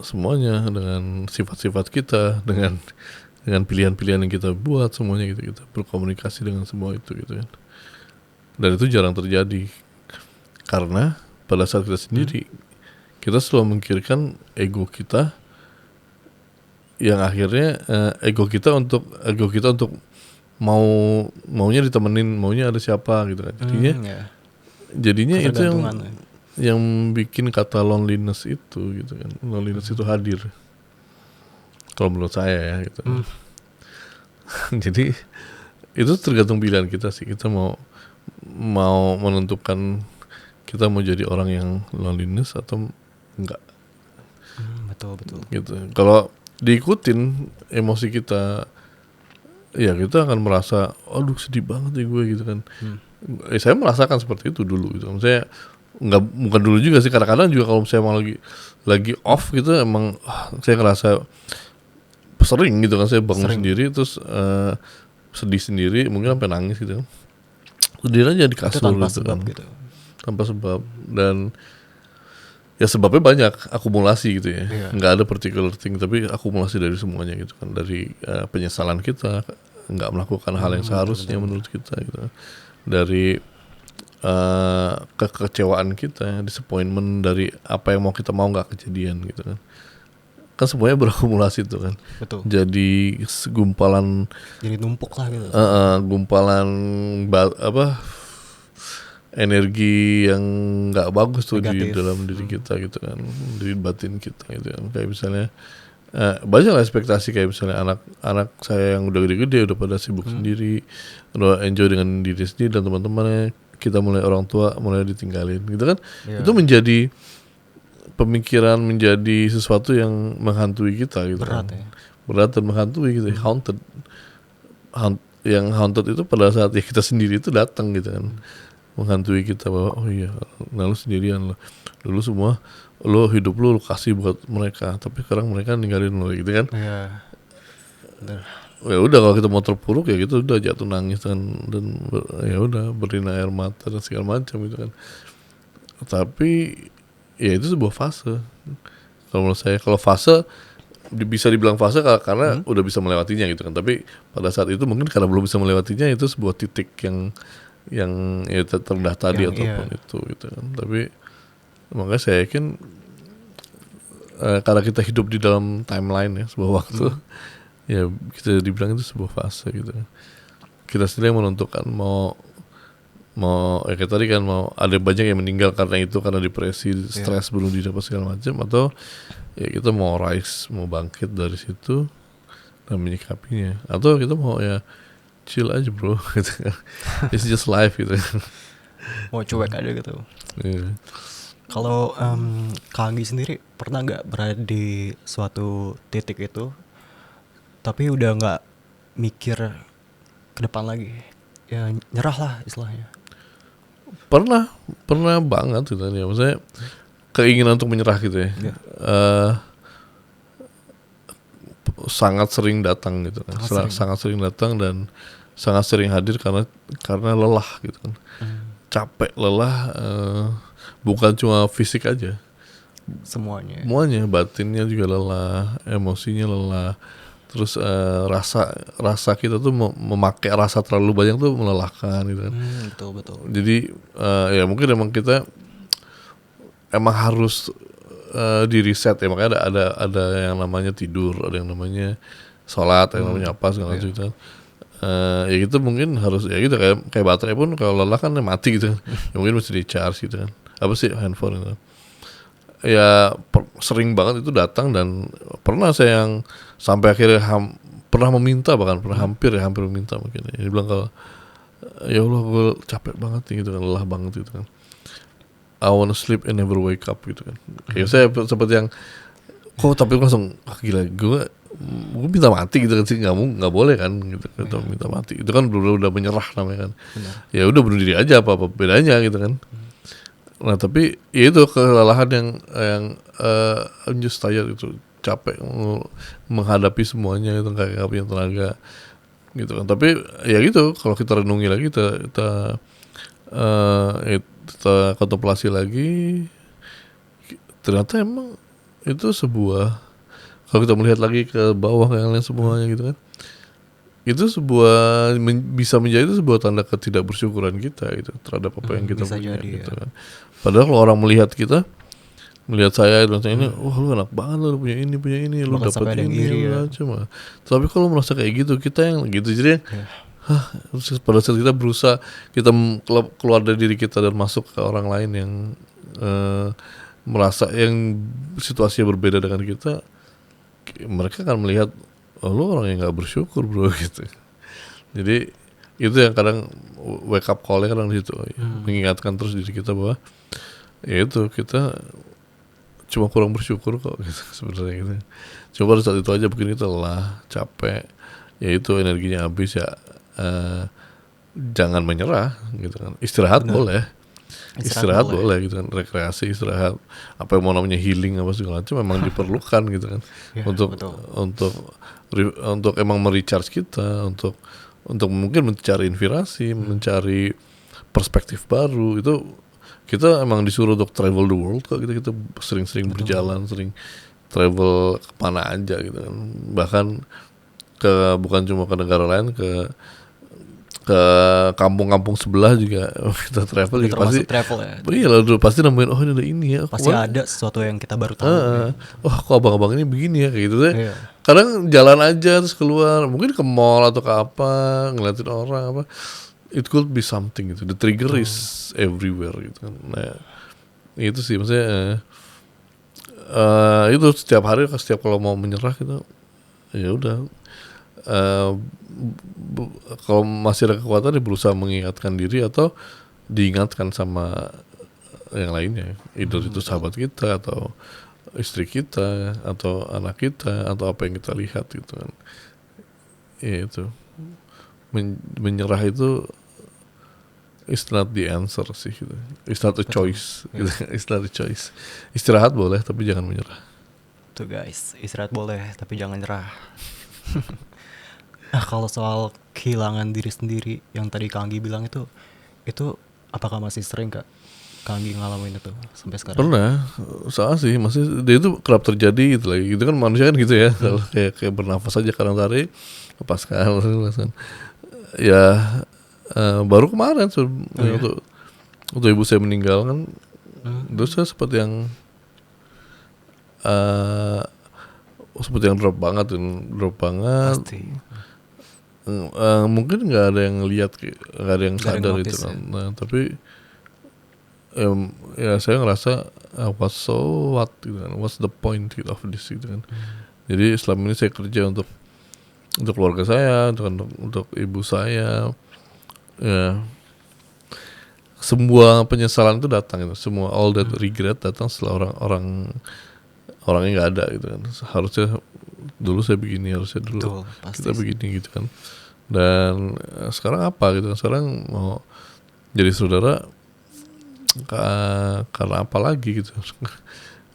semuanya, dengan sifat-sifat kita, dengan pilihan-pilihan yang kita buat, semuanya gitu. Kita berkomunikasi dengan semua itu gitu kan. Dan itu jarang terjadi karena pada saat kita sendiri kita selalu memikirkan ego kita yang akhirnya ego kita untuk maunya ditemenin, maunya ada siapa gitu kan. Jadinya itu yang bikin kata loneliness itu gitu kan. Loneliness itu hadir. Kalau menurut saya ya gitu. Jadi itu tergantung pilihan kita sih. Kita mau menentukan kita mau jadi orang yang loneliness atau enggak. Betul. Gitu. Kalau diikutin emosi kita, ya kita akan merasa, aduh sedih banget ya gue gitu kan. Saya merasakan seperti itu dulu gitu. Saya bukan dulu juga sih, kadang-kadang juga kalau saya emang lagi off gitu, emang saya ngerasa sering gitu kan, saya bangun sendiri terus sedih sendiri, mungkin sampai nangis gitu. Sendiri aja di kasur gitu kan. Tanpa sebab. Dan ya sebabnya banyak, akumulasi gitu ya. Nggak ada particular thing, tapi akumulasi dari semuanya gitu kan. Dari penyesalan kita nggak melakukan hal yang seharusnya menurut kita gitu. Dari kekecewaan kita, disappointment dari apa yang kita mau nggak kejadian gitu kan. Kan semuanya berakumulasi tuh kan. Betul. Jadi gumpalan, jadi numpuk lah gitu. Gumpalan energi yang nggak bagus tuh negatif di dalam diri kita gitu kan, di batin kita gitu kan. Kayak misalnya banyak lah ekspektasi, kayak misalnya anak saya yang udah gede-gede udah pada sibuk sendiri, udah enjoy dengan diri sendiri dan teman-temannya, kita mulai orang tua mulai ditinggalin gitu kan. Itu menjadi pemikiran, menjadi sesuatu yang menghantui kita gitu. Berat dan menghantui gitu, haunted. Yang haunted itu pada saat ya kita sendiri itu datang gitu kan, menghantui kita bahwa oh iya, nah lu sendirian lo, dulu semua lo hidup lu kasih buat mereka, tapi sekarang mereka ninggalin lo gitu kan. Ya udah, kalau kita mau terpuruk ya gitu udah jatuh nangis dan ya udah berlinang air mata dan segala macam gitu kan. Tapi ya itu sebuah fase. Kalau menurut saya, kalau fase bisa dibilang fase karena udah bisa melewatinya gitu kan. Tapi pada saat itu mungkin karena belum bisa melewatinya, itu sebuah titik yang ya terendah tadi ataupun itu gitu kan. Tapi makanya saya yakin karena kita hidup di dalam timeline ya, sebuah waktu, ya kita dibilang itu sebuah fase gitu kan. Kita sendiri yang menentukan mau ya kayak tadi kan, mau ada banyak yang meninggal karena itu, karena depresi, stres, bunuh diri apa segala macam, atau ya kita mau rise, mau bangkit dari situ dan menyikapinya, atau kita mau ya chill aja bro gitu kan. It's just life gitu. Mau cuek aja gitu. Yeah. Kalau Kak Anggi sendiri pernah nggak berada di suatu titik itu tapi udah nggak mikir ke depan lagi, ya nyerah lah istilahnya? Pernah banget gitu ya, maksudnya keinginan untuk menyerah gitu ya. Sangat sering datang gitu kan, sangat sering datang dan sangat sering hadir karena lelah gitu kan. Capek, lelah, bukan cuma fisik aja, semuanya, batinnya juga lelah, emosinya lelah. Terus rasa kita tuh memakai rasa terlalu banyak tuh melelahkan gitu kan. Betul. Jadi ya mungkin emang kita emang harus di reset ya, makanya ada yang namanya tidur, ada yang namanya sholat, ada yang namanya apa segala macam gitu kan. Ya gitu mungkin harus ya gitu, kayak baterai pun kalau lelah kan mati gitu kan. Ya mungkin mesti di charge gitu kan. Apa sih handphone itu? Ya sering banget itu datang, dan pernah saya yang sampai akhirnya pernah meminta, bahkan pernah hampir meminta mungkin. Dia bilang kalau ya Allah gue capek banget nih gitu kan, lelah banget gitu kan. I wanna sleep and never wake up gitu kan. Kayak saya seperti yang tapi langsung gila, gue minta mati gitu kan sih, nggak boleh kan gitu kan. Minta mati itu kan udah menyerah namanya kan. Ya udah bunuh diri aja, apa bedanya gitu kan. Nah tapi ya itu kelelahan yang I'm just tired itu, capek menghadapi semuanya itu, kayak gak punya tenaga gitu kan. Tapi ya gitu, kalau kita renungi lagi, kita kontemplasi lagi, ternyata emang itu sebuah, kalau kita melihat lagi ke bawah yang lain semuanya gitu kan, itu bisa menjadi itu sebuah tanda ketidakbersyukuran kita gitu terhadap apa yang kita punya gitu kan. Padahal kalau orang melihat saya dan ini, wah lu enak banget, lu punya ini, lu dapat ini macam. Tapi kalau merasa kayak gitu, kita yang gitu, jadi pada saat kita berusaha, kita keluar dari diri kita dan masuk ke orang lain yang merasa yang situasinya berbeda dengan kita, mereka akan melihat, oh lu orang yang nggak bersyukur bro gitu. Jadi itu yang kadang wake up call-nya kadang di situ, mengingatkan terus diri kita bahwa ya itu kita cuma kurang bersyukur kok gitu sebenarnya gitu. Coba saat itu aja begini, lelah, capek, ya itu energinya habis ya, jangan menyerah gitu kan. Istirahat boleh gitu kan, rekreasi, istirahat, apa yang mau namanya healing apa segala macam memang diperlukan gitu kan. Untuk emang merecharge kita, untuk mungkin mencari inspirasi, mencari perspektif baru. Itu kita emang disuruh untuk travel the world kok, kita sering-sering berjalan, sering travel kemana aja gitu kan. Bahkan bukan cuma ke negara lain, ke kampung-kampung sebelah juga kita travel, juga pasti travel ya. Iya lah, pasti nemuin oh ini ada ini ya. Pasti ada sesuatu yang kita baru tahu. Wah kok abang-abang ini begini ya kayak gitu deh. Kadang jalan aja terus keluar, mungkin ke mall atau ke apa, ngeliatin orang apa. It could be something gitu. The trigger is everywhere gitu kan. Nah, itu sih maksudnya itu setiap hari, setiap kalau mau menyerah gitu, ya udah. Kalau masih ada kekuatan, berusaha mengingatkan diri atau diingatkan sama yang lainnya, either itu sahabat kita atau istri kita atau anak kita atau apa yang kita lihat gitu kan. Ya itu menyerah itu is not the answer sih gitu. It's not a choice gitu. It's not a choice. Istirahat boleh tapi jangan menyerah. Tuh guys, istirahat boleh tapi jangan nyerah. Nah kalau soal kehilangan diri sendiri yang tadi Kak Anggi bilang itu apakah masih sering Kak? Kang Anggi ngalamin itu sampai sekarang? Pernah, salah sih, masih dia itu kerap terjadi gitu lagi. Itu kan manusia kan gitu ya, kalau kayak bernafas aja kadang tarik, lepaskan. Ya baru kemarin untuk ibu saya meninggal kan, terus saya seperti yang drop banget. Pasti. Mungkin nggak ada yang lihat, nggak ada yang sadar itu kan. Nah, tapi ya saya ngerasa what's gitu kan, what's the point gitu of this gitu kan. Jadi selama ini saya kerja untuk keluarga saya, untuk ibu saya, ya semua penyesalan itu datang gitu, semua all that regret datang setelah orangnya nggak ada gitu kan. Harusnya dulu saya begini, harusnya dulu kita begini gitu kan. Dan sekarang apa gitu kan, sekarang mau jadi saudara karena apa lagi gitu.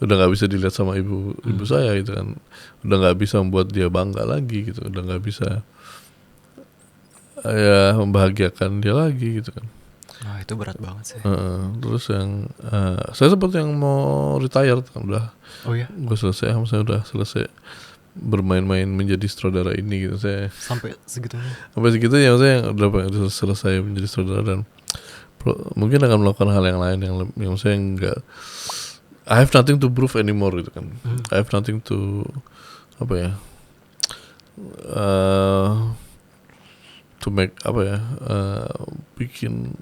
Udah nggak bisa dilihat sama ibu saya gitu kan, udah nggak bisa membuat dia bangga lagi gitu, udah nggak bisa ya membahagiakan dia lagi gitu kan. Nah itu berat banget sih. Terus yang saya sempat yang mau retire kan, udah gue selesai, saya udah selesai bermain-main menjadi sutradara ini gitu. Saya sampai segitunya ya, saya udah selesai menjadi sutradara dan mungkin akan melakukan hal yang lain yang saya enggak, I have nothing to prove anymore gitu kan. I have nothing to to make bikin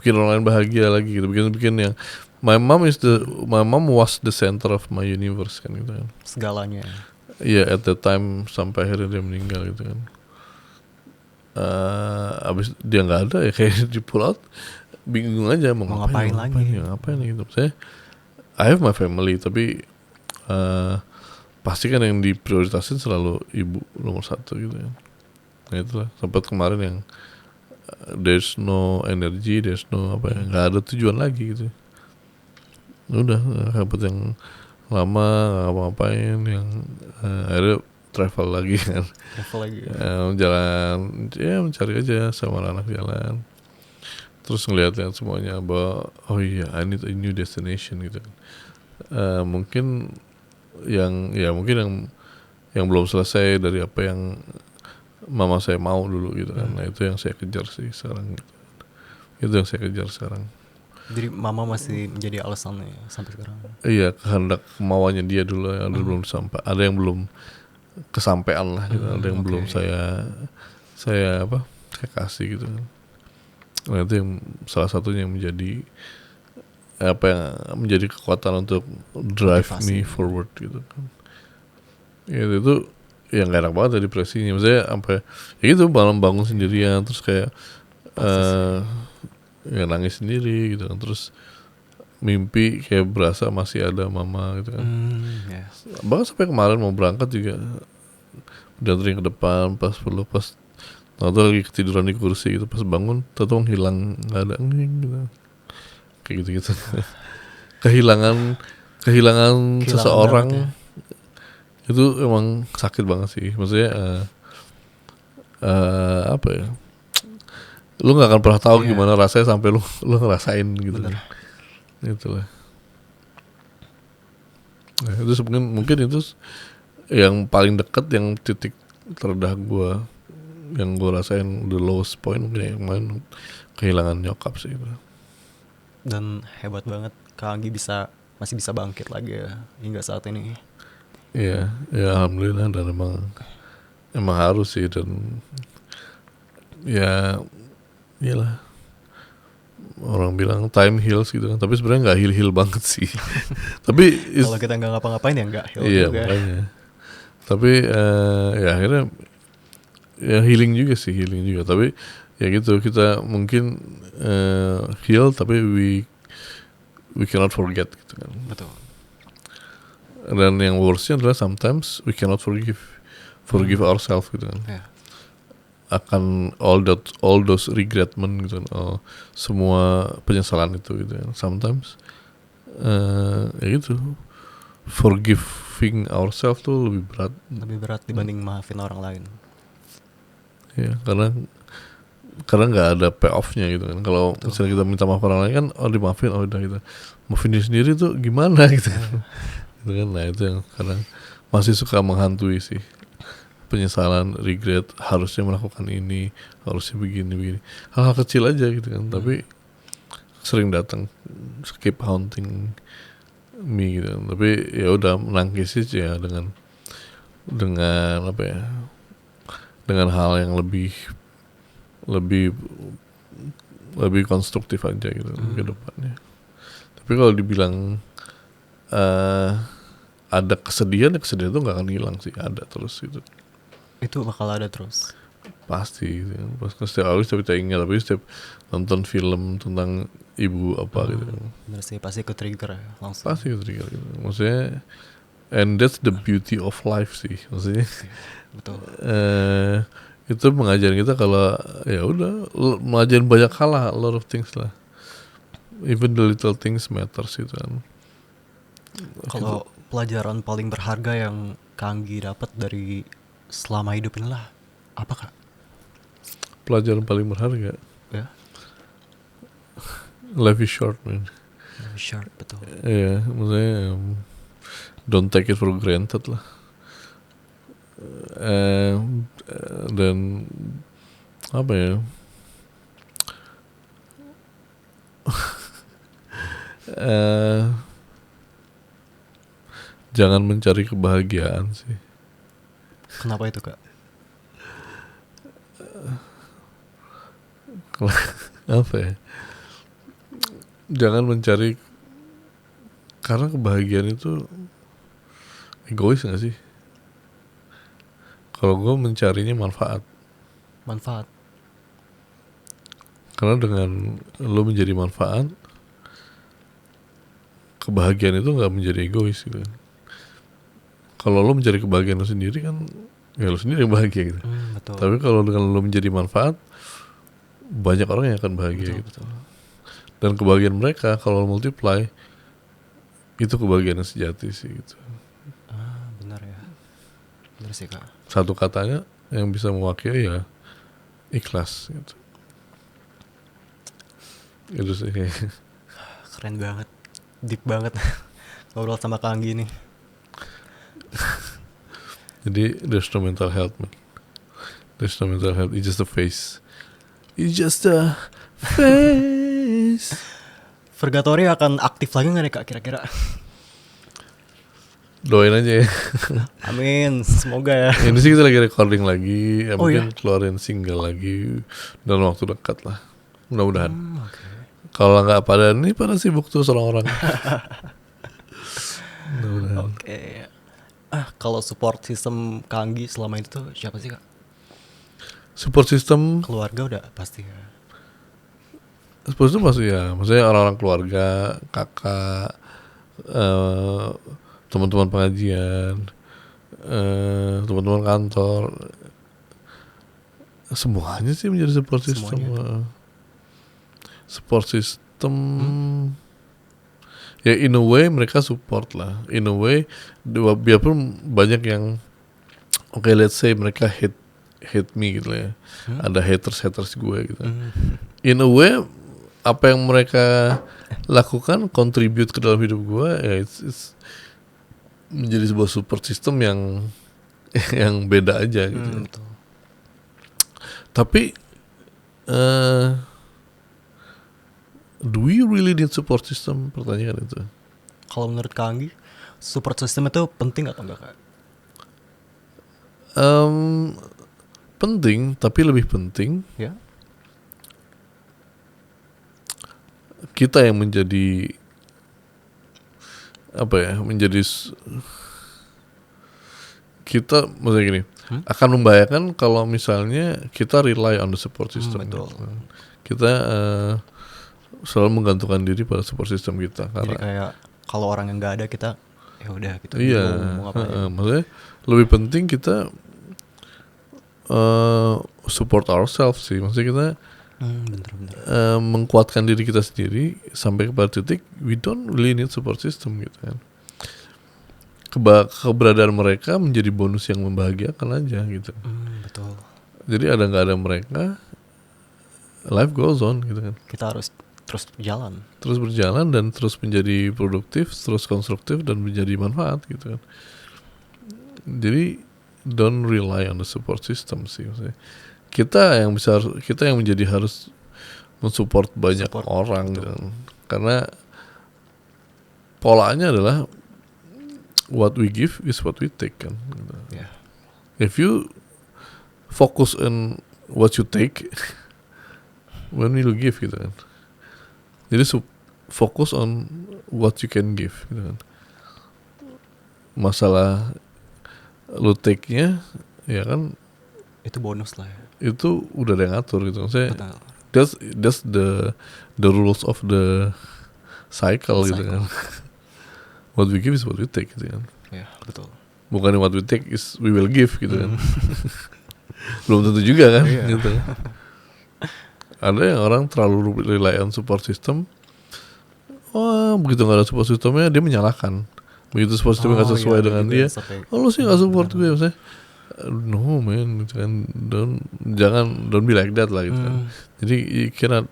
orang lain bahagia lagi gitu, bikin yang my mom was the center of my universe kan gitu kan, segalanya. Iya, at the time sampai akhirnya dia meninggal gitu kan. Abis dia nggak ada ya kayak di pull out, bingung aja mau ngapain gitu. Saya I have my family, tapi pasti kan yang diprioritasin selalu ibu nomor satu gitu kan. Nah itulah, sempat kemarin yang there's no energy, there's no nggak ada tujuan lagi gitu. Udah dapat yang lama nggak ngapain, yang akhirnya travel lagi kan. Jalan ya, mencari aja sama anak jalan. Terus ngeliat semuanya bahwa I need a new destination gitu kan. Mungkin yang belum selesai dari apa yang mama saya mau dulu gitu kan. Nah itu yang saya kejar sih sekarang gitu. Itu yang saya kejar sekarang. Jadi mama masih menjadi alasannya sampai sekarang. Iya, kehendak kemauannya dia dulu yang belum sampai, ada yang belum kesampaian lah gitu. Ada yang belum saya kasih gitu kan. Nah itu yang salah satunya yang menjadi kekuatan untuk drive me forward gitu kan. Ya itu yang gak enak banget depresinya. Maksudnya sampai ya gitu, malam bangun sendirian terus kayak ya nangis sendiri gitu kan. Terus mimpi kayak berasa masih ada mama gitu kan. Bahkan sampai kemarin mau berangkat juga dianterin ke depan, pas tahu lagi ketiduran di kursi gitu, pas bangun tahu hilang, nggak ada gitu. Kayak gitu kehilangan seseorang itu emang sakit banget sih. Maksudnya lu nggak akan pernah tahu gimana rasanya sampai lu ngerasain gitu. Itulah. Nah, itu mungkin itu yang paling dekat, yang titik terendah gue, yang gue rasain the lowest point mungkin yang main kehilangan nyokap sih. Dan hebat banget Kang Anggi masih bisa bangkit lagi ya hingga saat ini. Iya, ya alhamdulillah, dan emang harus sih, dan ya iyalah, orang bilang time heals gitu kan, tapi sebenarnya nggak heal banget sih. Tapi kalau kita nggak ngapa-ngapain ya nggak heal juga. Makanya. Tapi ya akhirnya ya healing juga. Tapi ya gitu, kita mungkin heal tapi we cannot forget gitu kan. Betul. Dan yang worstnya adalah sometimes we cannot forgive ourselves gitu kan. Akan all those regretment gitu kan, semua penyesalan itu gitu kan. Sometimes ya gitu, forgiving ourselves tuh lebih berat dibanding maafin orang lain. Ya, karena karena nggak ada payoff-nya gitu kan. Kalau misalnya kita minta maaf orang lain kan, dimaafin, udah gitu. Maafin diri sendiri tuh gimana gitu kan. Gitu kan. Nah itu yang kadang masih suka menghantui sih. Penyesalan, regret, harusnya melakukan ini, harusnya begini. Hal-hal kecil aja gitu kan, tapi sering datang, keep haunting me gitu kan. Tapi ya udah menangkis aja dengan apa ya, dengan hal yang lebih konstruktif aja gitu ke depannya. Tapi kalau dibilang ada kesedihan itu nggak akan hilang sih, ada terus gitu. Itu bakal ada terus. Pasti gitu. Pas setiap kali kita ingat, tapi setiap nonton film tentang ibu apa gitu. Bener sih, pasti ke trigger ya langsung. Pasti ke trigger gitu. Maksudnya, and that's the beauty of life sih. Maksudnya Betul. itu mengajarin kita kalau ya udah, mengajarin banyak hal lah, a lot of things lah. Even the little things matters gitu kan. Kalau pelajaran paling berharga yang Kanggi dapat dari selama hidup inilah apa Kak? Pelajaran paling berharga, Ya. life is short man. Sharp, betul. Iya, maksudnya don't take it for granted lah. Dan apa ya? Jangan mencari kebahagiaan sih. Kenapa itu Kak? Apa ya? Jangan mencari, karena kebahagiaan itu egois gak sih? Kalau gue mencarinya manfaat. Karena dengan lo menjadi manfaat, kebahagiaan itu gak menjadi egois gitu. Kalau lo mencari kebahagiaan lo sendiri kan, ya lo sendiri yang bahagia gitu. Betul. Tapi kalau dengan lo menjadi manfaat, banyak orang yang akan bahagia gitu. Dan kebahagiaan mereka kalau multiply, itu kebahagiaan yang sejati sih gitu. Benar ya. Benar sih Kak. Satu katanya yang bisa mewakili ya ikhlas gitu. Itu sih. Keren banget. Deep banget ngobrol sama Kanggi nih. Jadi there's no mental health man. There's no mental health. It's just a face. It's just a face. Purgatory akan aktif lagi nggak nih Kak kira-kira? Doain aja ya. Amin, semoga ya. Ini sih kita lagi recording lagi, ya mungkin ya? keluarin single lagi dalam waktu dekat lah. Mudah-mudahan. Okay. Kalau nggak pada sibuk tuh orang-orang. Mudah-mudahan. Oke. Kalau support system Kanggi selama itu tuh siapa sih Kak? Support system Keluarga udah pasti ya. Support system pasti ya, maksudnya orang-orang keluarga, kakak, teman-teman pengajian, teman-teman kantor, semuanya sih menjadi support system. Support system ya in a way mereka support lah, in a way biarpun banyak yang let's say mereka hate me gitu ya, ada haters gue gitu. In a way apa yang mereka lakukan contribute ke dalam hidup gue ya, it's menjadi sebuah support system yang beda aja gitu. Betul. Tapi do we really need support system? Pertanyaan itu. Kalau menurut Kanggi, support system itu penting atau enggak Kak? Penting, tapi lebih penting Ya. kita yang menjadi kita maksudnya gini, akan membahayakan kalau misalnya kita rely on the support system. Betul. Kita selalu menggantungkan diri pada support system kita. Jadi kayak kalau orang yang nggak ada kita ya udah gitu. Iya, maksudnya lebih penting kita support ourselves sih. Maksudnya kita bener-bener. Mengkuatkan diri kita sendiri sampai kepada titik we don't really need support system gitu kan. Keberadaan mereka menjadi bonus yang membahagiakan aja gitu. Betul. Jadi ada nggak ada mereka life goes on gitu kan. Kita harus terus berjalan dan terus menjadi produktif, terus konstruktif dan menjadi manfaat gitu kan. Jadi don't rely on the support system sih maksudnya. Kita yang menjadi harus mensupport banyak orang gitu kan. Karena polanya adalah what we give is what we take kan gitu. Yeah. If you focus on what you take, when will you give gitu kan. Jadi fokus on what you can give gitu kan. Masalah lu take-nya ya kan itu bonus lah ya. Itu udah ada yang ngatur gitu. Maksudnya that's the rules of the cycle gitu kan. What we give is what we take gitu kan. Ya, betul. Bukan what we take is we will give gitu kan. Belum tentu juga kan gitu. Ada yang orang terlalu rely on support system. Wah, begitu gak ada support systemnya dia menyalahkan. Begitu support systemnya gak sesuai dengan dia, lu sih gak support gue maksudnya. No man gitu kan. Don't be like that lah gitu kan. Jadi you cannot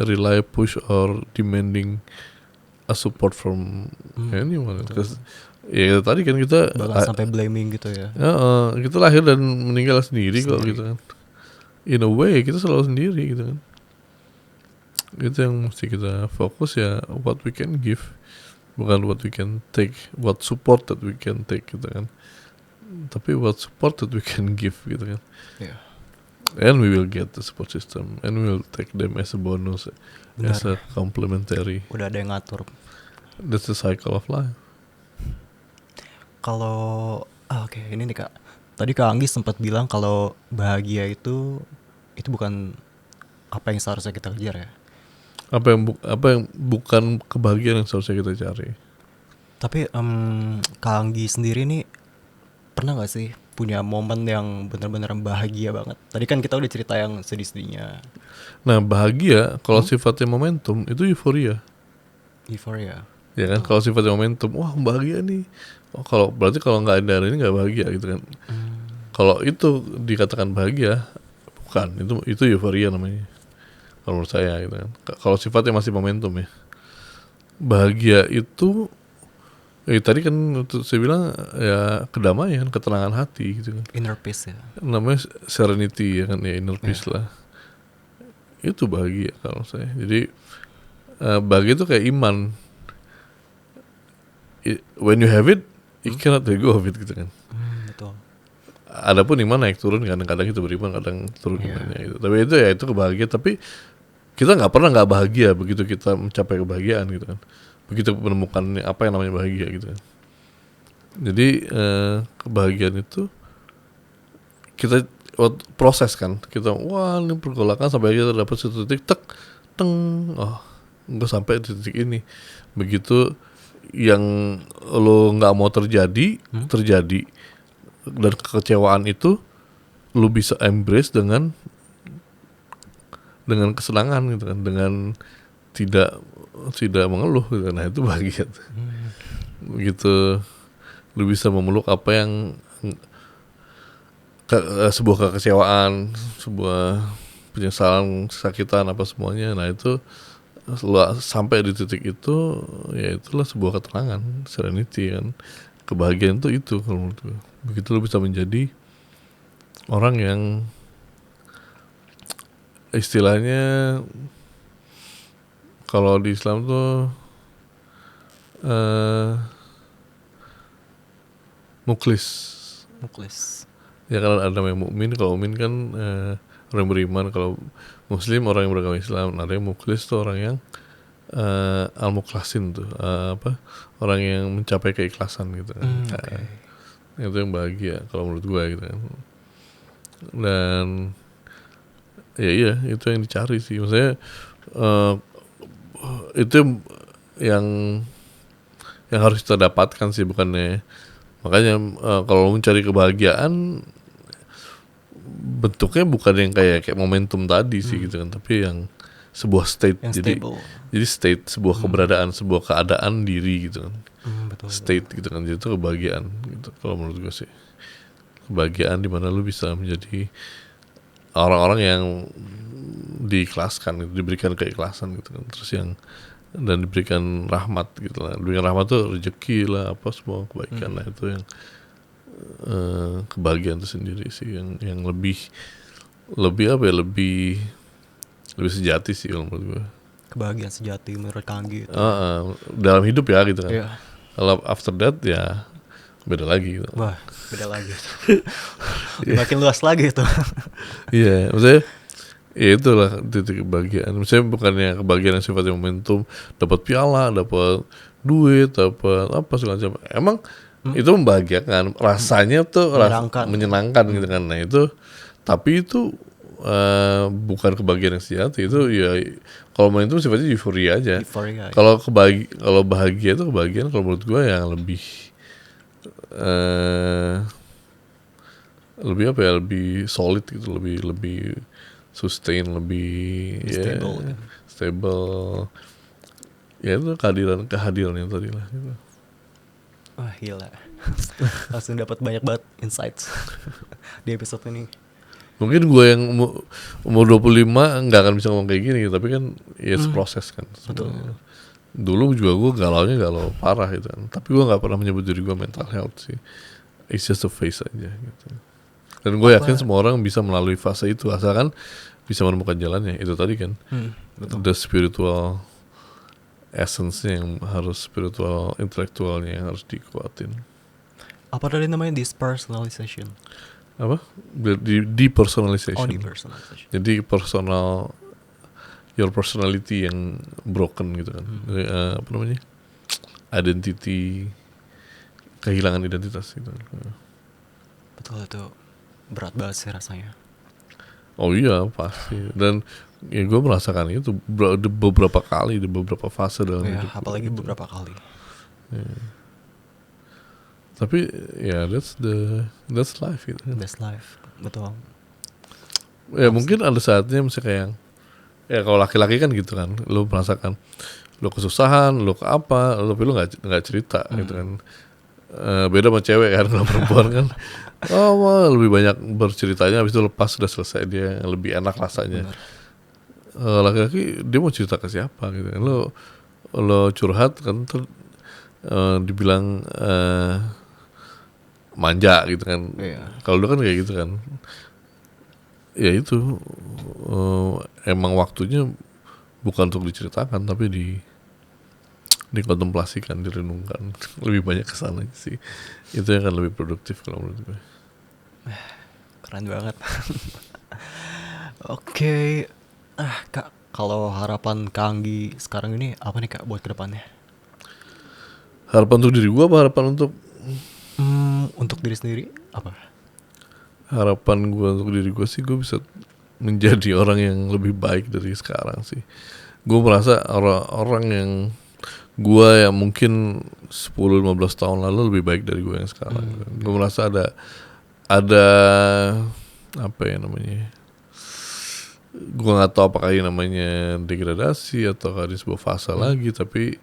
rely, push or demanding a support from anyone. Because ya tadi kan kita sampai blaming gitu ya. Kita lahir dan meninggal sendiri kok gitu kan. In a way kita selalu sendiri gitu kan. Itu yang mesti kita fokus ya, what we can give, bukan what we can take, what support that we can take gitu kan. Tapi what support that we can give gitu kan. Yeah. And we will get the support system and we will take them as a bonus. Benar. As a complementary. Udah ada yang ngatur. That's the cycle of life. Kalau oke, ini nih Kak. Tadi Kak Anggi sempat bilang kalau bahagia itu bukan apa yang seharusnya kita kejar ya. Apa yang bukan kebahagiaan yang seharusnya kita cari. Tapi Kak Anggi sendiri nih pernah gak sih punya momen yang benar-benar bahagia banget? Tadi kan kita udah cerita yang sedih-sedihnya. Nah bahagia kalau sifatnya momentum itu euforia. Euforia. Ya kan, kalau sifatnya momentum, wah bahagia nih. Kalau berarti kalau nggak ada ini nggak bahagia gitu kan. Kalau itu dikatakan bahagia, bukan, itu euforia namanya. Kalau menurut saya gitu kan. Kalau sifatnya masih momentum ya. Bahagia itu tadi kan saya bilang ya kedamaian, ketenangan hati gitu kan. Inner peace ya. Namanya serenity ya kan, ya inner peace lah. Itu bahagia kalau saya. Jadi bahagia itu kayak iman. When you have it, you cannot let go of it gitu kan. Betul. Adapun iman naik turun, kadang-kadang kita beriman, kadang turun imannya gitu. Tapi itu kebahagiaan. Tapi kita nggak pernah nggak bahagia begitu kita mencapai kebahagiaan gitu kan. Begitu menemukan apa yang namanya bahagia gitu kan. Jadi kebahagiaan itu kita proses kan. Kita ini pergolakan sampai kita dapat satu titik gue sampai di titik ini. Begitu yang lo nggak mau terjadi dan kekecewaan itu lo bisa embrace dengan kesenangan gitu kan, dengan tidak mengeluh gitu. Nah itu bahagia. Begitu lo bisa memeluk apa yang sebuah kekecewaan, sebuah penyesalan, kesakitan apa semuanya. Nah itu sampai di titik itu ya itulah sebuah ketenangan, serenity kan. Kebahagiaan itu kalau menurut gue. Begitu lo bisa menjadi orang yang istilahnya kalau di Islam tuh muklis. Ya kan ada yang mukmin, kalau mukmin kan orang beriman, kalau muslim orang yang beragama Islam. Ada yang muklis tuh orang yang al-mukhlasin tuh orang yang mencapai keikhlasan gitu kan. Itu yang bahagia kalau menurut gue gitu kan. Dan ya itu yang dicari sih. Maksudnya itu yang harus kita dapatkan sih, bukannya. Makanya kalau mencari kebahagiaan bentuknya bukan yang kayak momentum tadi sih gitu kan, tapi yang sebuah state yang jadi state, sebuah keberadaan, sebuah keadaan diri gitu kan. Betul. State gitu kan, jadi itu kebahagiaan gitu kalau menurut gue sih. Kebahagiaan di mana lu bisa menjadi orang-orang yang diikhlaskan, diberikan keikhlasan gitu kan, terus yang dan diberikan rahmat gitu lah. Diberikan rahmat tuh rezeki lah, apa semua kebaikan lah, itu yang kebahagiaan itu sendiri sih yang lebih apa ya, lebih sejati sih kalau menurut gue. Kebahagiaan sejati menurut Kanggi itu. Dalam hidup ya gitu kan. Iya. Kalau after that ya beda lagi gitu. Wah, beda lagi. Makin luas lagi itu. Iya, maksudnya ya itulah titik kebahagiaan. Misalnya bukannya kebahagiaan yang sifatnya momentum, dapat piala, dapat duit, dapat apa segala macam. Emang itu membahagiakan, rasanya tuh menyenangkan gitu kan. Nah itu, tapi itu bukan kebahagiaan yang sejati. Itu ya kalau momentum sifatnya euforia aja. Kalau bahagia itu kebahagiaan kalau menurut gue yang lebih apa ya, lebih solid gitu, lebih sustain, lebih stable. Ya itu kehadiran yang tadi lah gitu. Wah gila. Langsung dapat banyak banget insights di episode ini. Mungkin gue yang umur 25 nggak akan bisa ngomong kayak gini, tapi kan ya proses kan. Betul. Dulu juga gue galau parah gitu kan, tapi gue nggak pernah menyebut diri gue mental health sih. It's just a phase aja gitu. Dan gue yakin semua orang bisa melalui fase itu asalkan bisa menemukan jalannya. Itu tadi kan, the spiritual essence-nya yang harus, spiritual intelektualnya yang harus dikuatin. Apa tadi namanya dispersonalization? Apa? Depersonalization. Depersonalization. Jadi your personality yang broken gitu kan. Apa namanya? Identity, kehilangan identitas gitu. Betul, itu berat banget sih rasanya. Oh iya pasti. Dan ya gue merasakan itu beberapa kali di beberapa fase dalam hidup. Apalagi gitu. Beberapa kali. Tapi ya that's life gitu. That's life, betul. Ya mungkin ada saatnya misalnya kayak ya kalau laki-laki kan gitu kan, lo merasakan lo kesusahan, lo ke apa, lo nggak cerita gitu kan. Beda sama cewek kan, kalau perempuan kan lebih banyak berceritanya, habis itu lepas sudah selesai, dia lebih enak rasanya. Laki-laki dia mau cerita ke siapa gitu kan, lo curhat kan dibilang manja gitu kan. Kalau dulu kan kayak gitu kan, ya itu emang waktunya bukan untuk diceritakan tapi dikontemplasikan, direnungkan. Lebih banyak kesana sih, itu yang akan lebih produktif kalau menurut gue. Keren banget. Oke. Kak, kalau harapan Kanggi sekarang ini apa nih Kak buat kedepannya? Harapan untuk diri gue apa harapan untuk diri sendiri apa? Harapan gue untuk diri gue sih, gue bisa menjadi orang yang lebih baik dari sekarang sih. Gue merasa orang yang gue yang mungkin 10-15 tahun lalu lebih baik dari gue yang sekarang. Gue merasa ada apa ya namanya, gue nggak tahu apakah ini namanya degradasi atau di sebuah fase lagi, tapi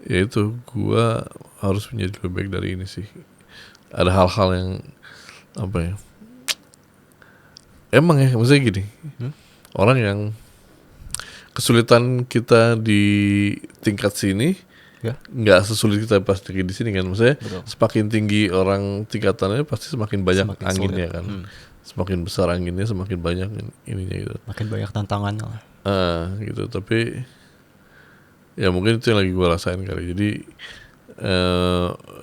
ya itu gue harus menjadi lebih baik dari ini sih. Ada hal-hal yang apa ya, emang ya maksudnya gini, orang yang kesulitan kita di tingkat sini nggak sesulit kita pas di sini kan. Maksudnya semakin tinggi orang tingkatannya pasti semakin banyak anginnya kan. Semakin besar anginnya semakin banyak ininya gitu. Makin banyak tantangannya lah. Gitu. Tapi ya mungkin itu yang lagi gue rasain kali. Jadi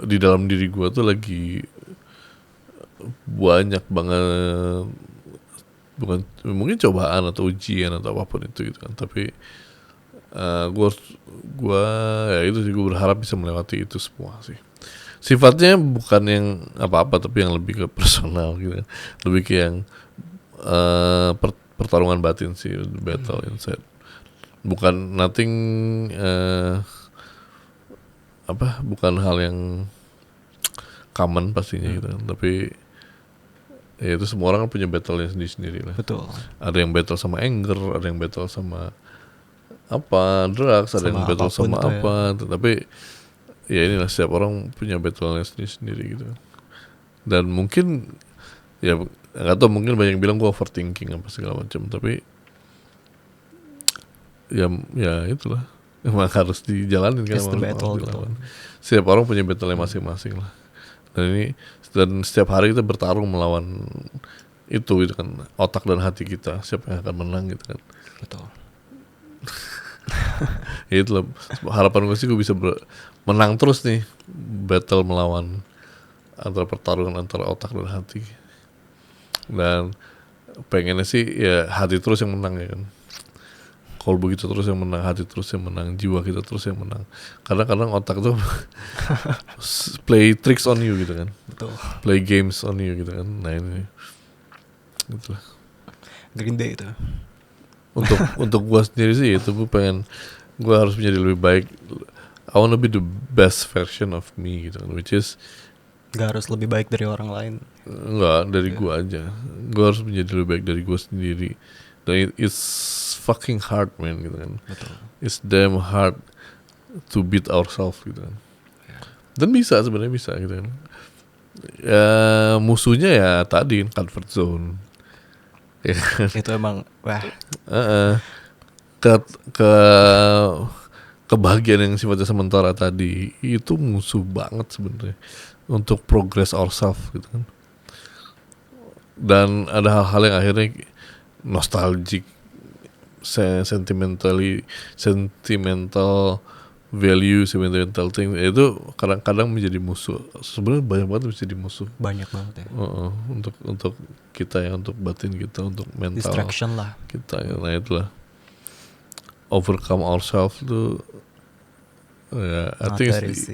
di dalam diri gue tuh lagi banyak banget, bukan mungkin cobaan atau ujian atau apapun itu gitu kan. Tapi gue ya itu sih, gue berharap bisa melewati itu semua sih. Sifatnya bukan yang apa-apa, tapi yang lebih ke personal gitu kan. Lebih ke yang pertarungan batin sih, battle inside. Bukan nothing bukan hal yang common pastinya gitu kan. Tapi ya itu semua orang kan punya battle-nya sendiri-sendiri lah. Betul. Ada yang battle sama anger, ada yang battle sama drugs, ada yang battle sama apa. Ya. Tapi ya inilah, setiap orang punya battle-nya sendiri-sendiri gitu. Dan mungkin ya nggak tahu, mungkin banyak yang bilang gue overthinking apa segala macam, tapi ya itulah emang harus dijalanin kan, It's the battle gitu. Setiap orang punya battle-nya masing-masing lah, dan setiap hari kita bertarung melawan itu gitu kan, otak dan hati kita, siapa yang akan menang gitu kan. Betul. Ya itulah harapan gue sih, gue bisa menang terus nih battle melawan antara pertarungan antara otak dan hati, dan pengennya sih ya hati terus yang menang ya kan. Kalau begitu terus yang menang, hati terus yang menang, jiwa kita terus yang menang. Kadang-kadang otak tuh play tricks on you gitu kan. Betul. Play games on you gitu kan. Nah ini gitu lah. Green Day itu. Untuk gue sendiri sih itu gue pengen, gue harus menjadi lebih baik. I wanna be the best version of me gitu kan, which is Gak harus lebih baik dari orang lain. enggak, dari gue aja. Gue harus menjadi lebih baik dari gue sendiri. Dan it's fucking hard man gitu kan. Betul. It's damn hard to beat ourselves gitu kan. Dan bisa, sebenarnya bisa gitu kan. Ya musuhnya ya tadi comfort zone. Ya kan? Itu emang wah. Ke kebahagiaan yang sifatnya sementara tadi itu musuh banget sebenarnya untuk progress ourselves gitu kan. Dan ada hal-hal yang akhirnya nostalgic, sentimental value, sentimental thing itu kadang-kadang menjadi musuh. Sebenarnya banyak banget menjadi musuh. Banyak banget ya. Untuk kita ya, untuk batin kita, untuk mental Distraction lah kita ya. Nah itulah overcome ourselves tuh ya, I think it's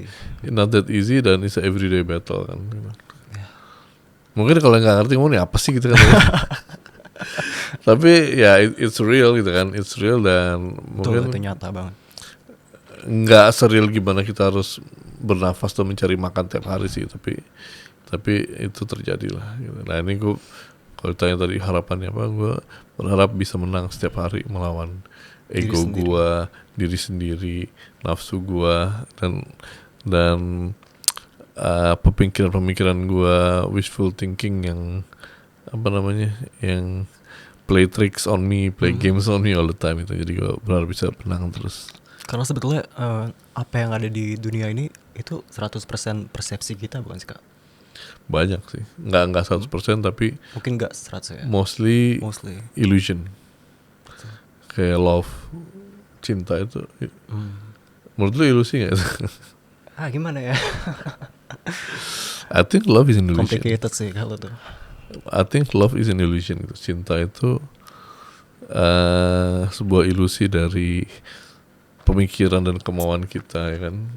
not that easy, dan it's a everyday battle kan gitu. Mungkin kalau nggak ngerti ngomong apa sih gitu kan. Tapi ya it's real gitu kan, it's real, dan mungkin itu nyata banget. nggak seril gimana kita harus bernafas dan mencari makan tiap hari sih, tapi itu terjadi lah gitu. Nah ini gue kalau ditanya tadi harapannya apa, gue berharap bisa menang setiap hari melawan ego gue, diri sendiri, nafsu gue, dan pemikiran gue, wishful thinking yang apa namanya, yang play tricks on me, play games on me all the time itu. Jadi gue berharap bisa menang terus. Karena sebetulnya apa yang ada di dunia ini itu 100% persepsi kita, bukan sih Kak? Banyak sih, nggak 100%, tapi mungkin nggak 100 ya. Mostly illusion. Kayak love, cinta itu. Menurut lu ilusi nggak? Gimana ya? I think love is an illusion. Complicated sih kalau tuh. I think love is an illusion gitu. Cinta itu sebuah ilusi dari pemikiran dan kemauan kita ya kan,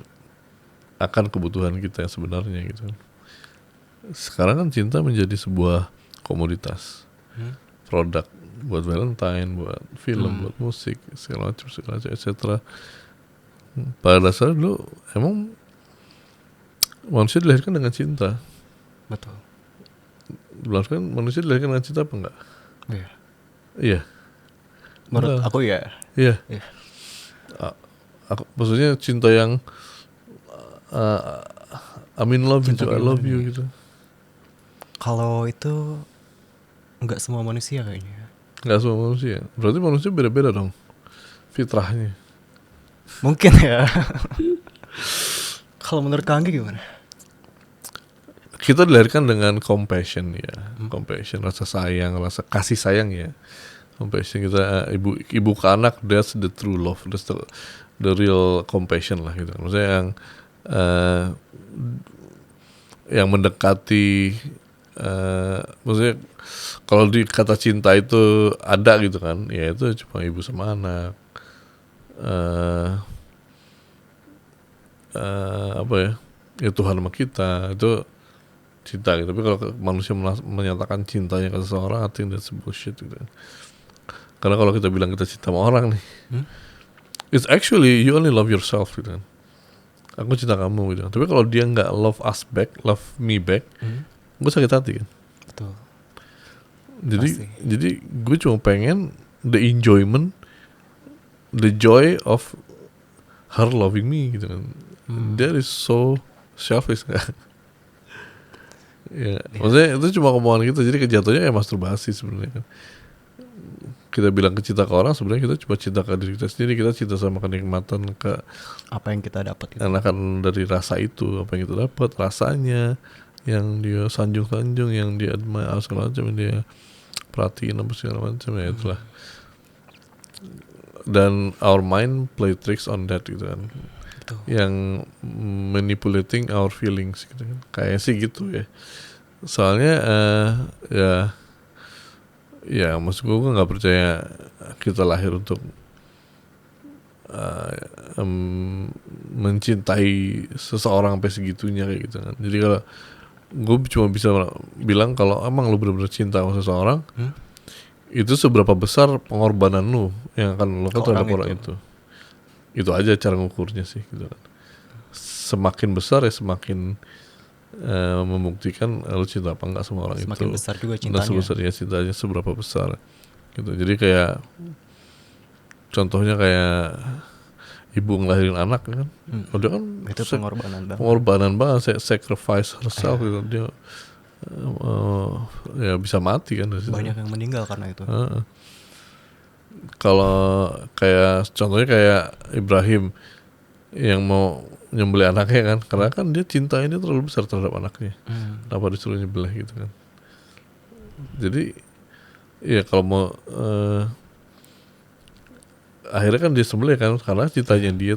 akan kebutuhan kita yang sebenarnya gitu. Sekarang kan cinta menjadi sebuah komoditas, produk buat Valentine, buat film, buat musik, segala macam, etc. Pada dasarnya dulu emang manusia dilahirkan dengan cinta. Betul. Kan manusia dilahirkan dengan cinta apa enggak? Iya. Menurut aku ya. Iya. Maksudnya cinta yang I'm in love with you, I love you gitu. Kalau itu nggak semua manusia kayaknya. Nggak semua manusia. Berarti manusia beda-beda dong fitrahnya. Mungkin ya. Kalau menurut Kang Anggi gimana? Kita dilahirkan dengan compassion ya, compassion, rasa sayang, rasa kasih sayang ya. Compassion kita ibu ke anak, that's the true love, that's the real compassion lah gitu. Maksudnya yang mendekati, maksudnya kalau di kata cinta itu ada gitu kan, ya itu cuma ibu sama anak. Apa ya Tuhan sama kita itu cinta gitu. Tapi kalau manusia menyatakan cintanya ke seseorang, I think that's bullshit gitu. Karena kalau kita bilang kita cinta sama orang nih, it's actually you only love yourself gitu kan. Aku cinta kamu gitu. Tapi kalau dia nggak love us back, love me back, gue sakit hati kan. Betul. Jadi gue cuma pengen the enjoyment, the joy of her loving me gitu kan. That is so selfish kan. Ya, maksudnya itu cuma omongan kita, jadi kejatuhannya kayak masturbasi sebenarnya kan. Kita bilang ke cinta ke orang, sebenarnya kita cuma cinta ke diri kita sendiri. Kita cinta sama kenikmatan, ke Apa yang kita dapat gitu. enakan dari rasa itu, apa yang kita dapat, rasanya yang dia sanjung-sanjung, yang dia admire segala macam, yang dia perhatiin apa segala macam, ya itulah. Dan our mind play tricks on that gitu kan. Betul. Yang manipulating our feelings gitu kan. Kayak sih gitu ya. Soalnya ya maksud gue nggak percaya kita lahir untuk mencintai seseorang sampai segitunya kayak gitu kan. Jadi kalau gue cuma bisa bilang kalau emang lu benar-benar cinta sama seseorang, itu seberapa besar pengorbanan lu yang akan lu lakukan terhadap orang itu. Itu aja cara ngukurnya sih gitu kan. Semakin besar ya semakin membuktikan lu cinta apa enggak sama orang Semakin itu. besar juga cintanya. Dan sebesarnya cintanya seberapa besar gitu. Jadi kayak contohnya kayak ibu ngelahirin anak kan, dia kan itu pengorbanan banget, sacrifice herself gitu. Dia ya bisa mati kan. Banyak yang meninggal karena itu. Kalau kayak contohnya kayak Ibrahim yang mau nyembelih anaknya kan, karena kan dia cintanya terlalu besar terhadap anaknya. Kenapa disuruh nyembelih gitu kan. Jadi ya kalau mau akhirnya kan dia sembelih kan, karena cintanya dia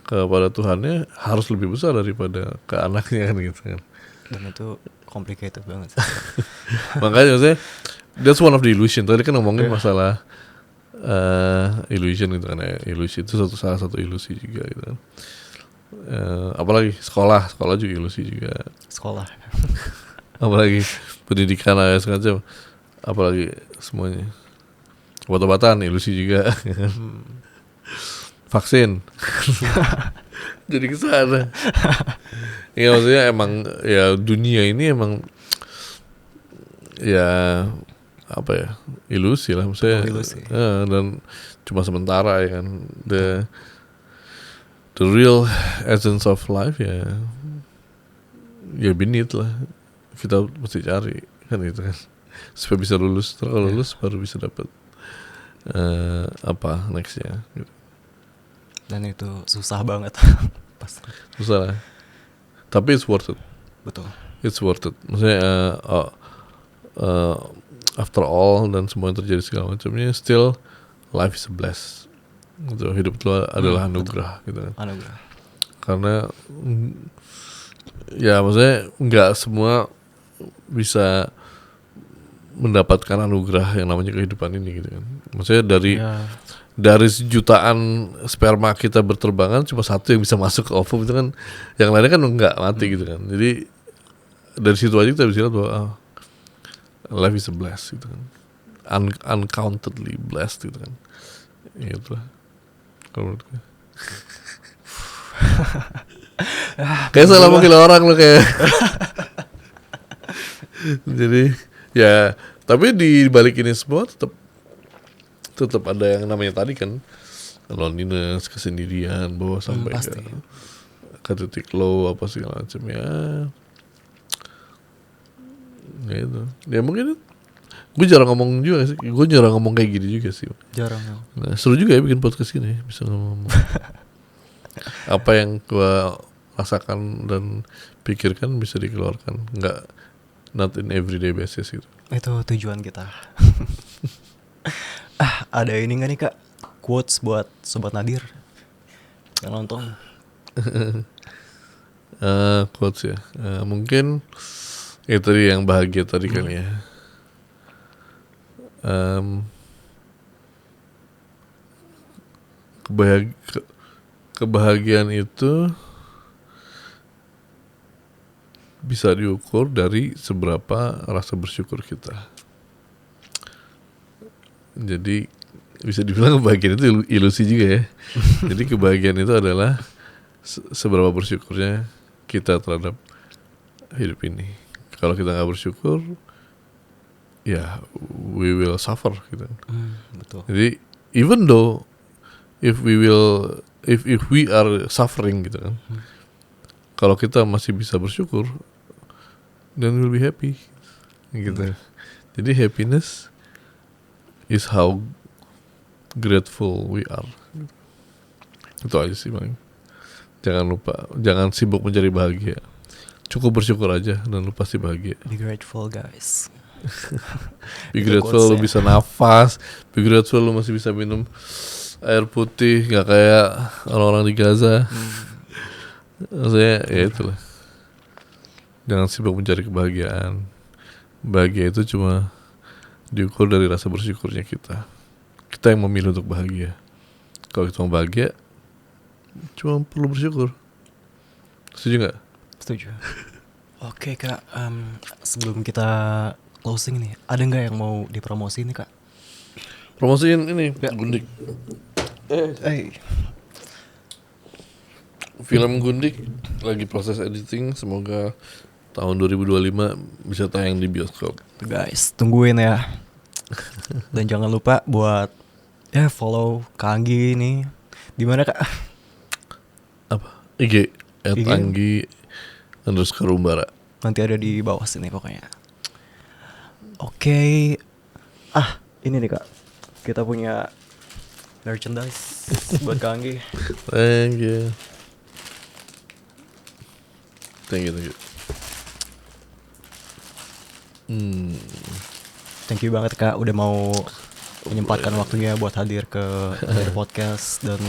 kepada Tuhannya harus lebih besar daripada ke anaknya kan gitu kan. Dan itu complicated banget. Makanya maksudnya that's one of the illusion. Tadi kan ngomongin masalah illusion gitu kan ya. Ilusi itu salah satu ilusi juga gitu kan. Apalagi sekolah juga ilusi juga. Sekolah. Apalagi pendidikan segala, apalagi semuanya. Obat-obatan ilusi juga. Vaksin. Jadi kesana. Ya maksudnya emang ya dunia ini emang ya apa ya, ilusi lah maksudnya. Dan cuma sementara ya kan. The real essence of life ya beneath lah. Kita mesti cari kan gitu kan, supaya bisa lulus. Terus kalau lulus baru bisa dapat apa nextnya gitu. Dan itu susah banget. Susah lah, tapi it's worth it. Betul, it's worth it. Maksudnya after all dan semua yang terjadi segala macamnya, still life is a bless gitu. Hidup itu adalah anugerah gitu kan. Anugerah. Karena ya maksudnya nggak semua bisa mendapatkan anugerah yang namanya kehidupan ini gitu kan. Maksudnya dari sejutaan sperma kita berterbangan cuma satu yang bisa masuk ke ovum itu kan, yang lainnya kan nggak mati gitu kan. Jadi dari situ aja kita bisa lihat bahwa life is a bless gitu kan, uncountedly blessed gitu kan. Gitu lah kalau menurut gue. Kayak salah mungkin orang lo kayak. Jadi ya, tapi di balik ini semua tetap ada yang namanya tadi kan, loneliness, kesendirian, bahwa sampai ke titik low apa segala macam ya itu. Ya mungkin gue jarang ngomong juga sih, gue jarang ngomong kayak gini juga sih. Jarang. Nah, seru juga ya bikin podcast ini, bisa ngomong apa yang gue rasakan dan pikirkan bisa dikeluarkan, not in everyday basis gitu. Itu tujuan kita. Ada ini gak nih Kak, quotes buat Sobat Nadir yang nonton? Quotes ya, mungkin itu tadi yang bahagia tadi kali ya. Kebahagiaan itu bisa diukur dari seberapa rasa bersyukur kita. Jadi bisa dibilang kebahagiaan itu ilusi juga ya. Jadi kebahagiaan itu adalah seberapa bersyukurnya kita terhadap hidup ini. Kalau kita nggak bersyukur, ya we will suffer gitu. Betul. Jadi even though if we are suffering gitu kan, kalau kita masih bisa bersyukur, then we'll be happy gitu. Jadi happiness is how grateful we are. Itu aja sih Bang. Jangan lupa, jangan sibuk mencari bahagia. Cukup bersyukur aja dan lu pasti bahagia. Be grateful guys. Be grateful lu bisa nafas. Be grateful lu masih bisa minum air putih, gak kayak orang-orang di Gaza. Maksudnya ya itulah. Jangan sibuk mencari kebahagiaan. Bahagia itu cuma diukur dari rasa bersyukurnya kita. Kita yang memilih untuk bahagia. Kalau kita mau bahagia, cuma perlu bersyukur. Setuju gak? Setuju. Oke Kak, sebelum kita closing nih, ada gak yang mau dipromosiin nih Kak? Promosiin ini Gundik. Film Gundik lagi proses editing. Semoga tahun 2025 bisa tayang di bioskop. Guys, tungguin ya. Dan jangan lupa buat follow Kak Anggi nih. Di mana Kak? Apa? IG @anggi_umbara. Nanti ada di bawah sini pokoknya. Oke. Ini nih Kak. Kita punya merchandise buat Kak Anggi. Thank you. Thank you. Thank you banget Kak udah mau menyempatkan waktunya buat hadir ke Nadir Podcast. Dan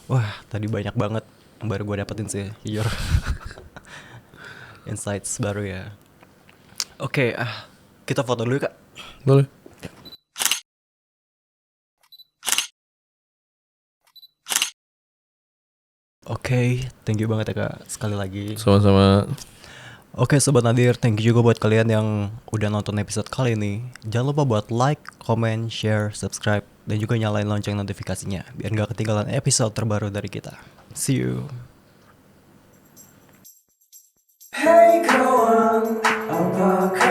wah tadi banyak banget yang baru gue dapetin sih jujur. Insights baru ya. Oke, kita foto dulu Kak. Boleh. Oke, thank you banget ya Kak sekali lagi. Sama-sama. Oke Sobat Nadir, thank you juga buat kalian yang udah nonton episode kali ini. Jangan lupa buat like, comment, share, subscribe, dan juga nyalain lonceng notifikasinya biar gak ketinggalan episode terbaru dari kita. See you. Hey kawan, apa kabar?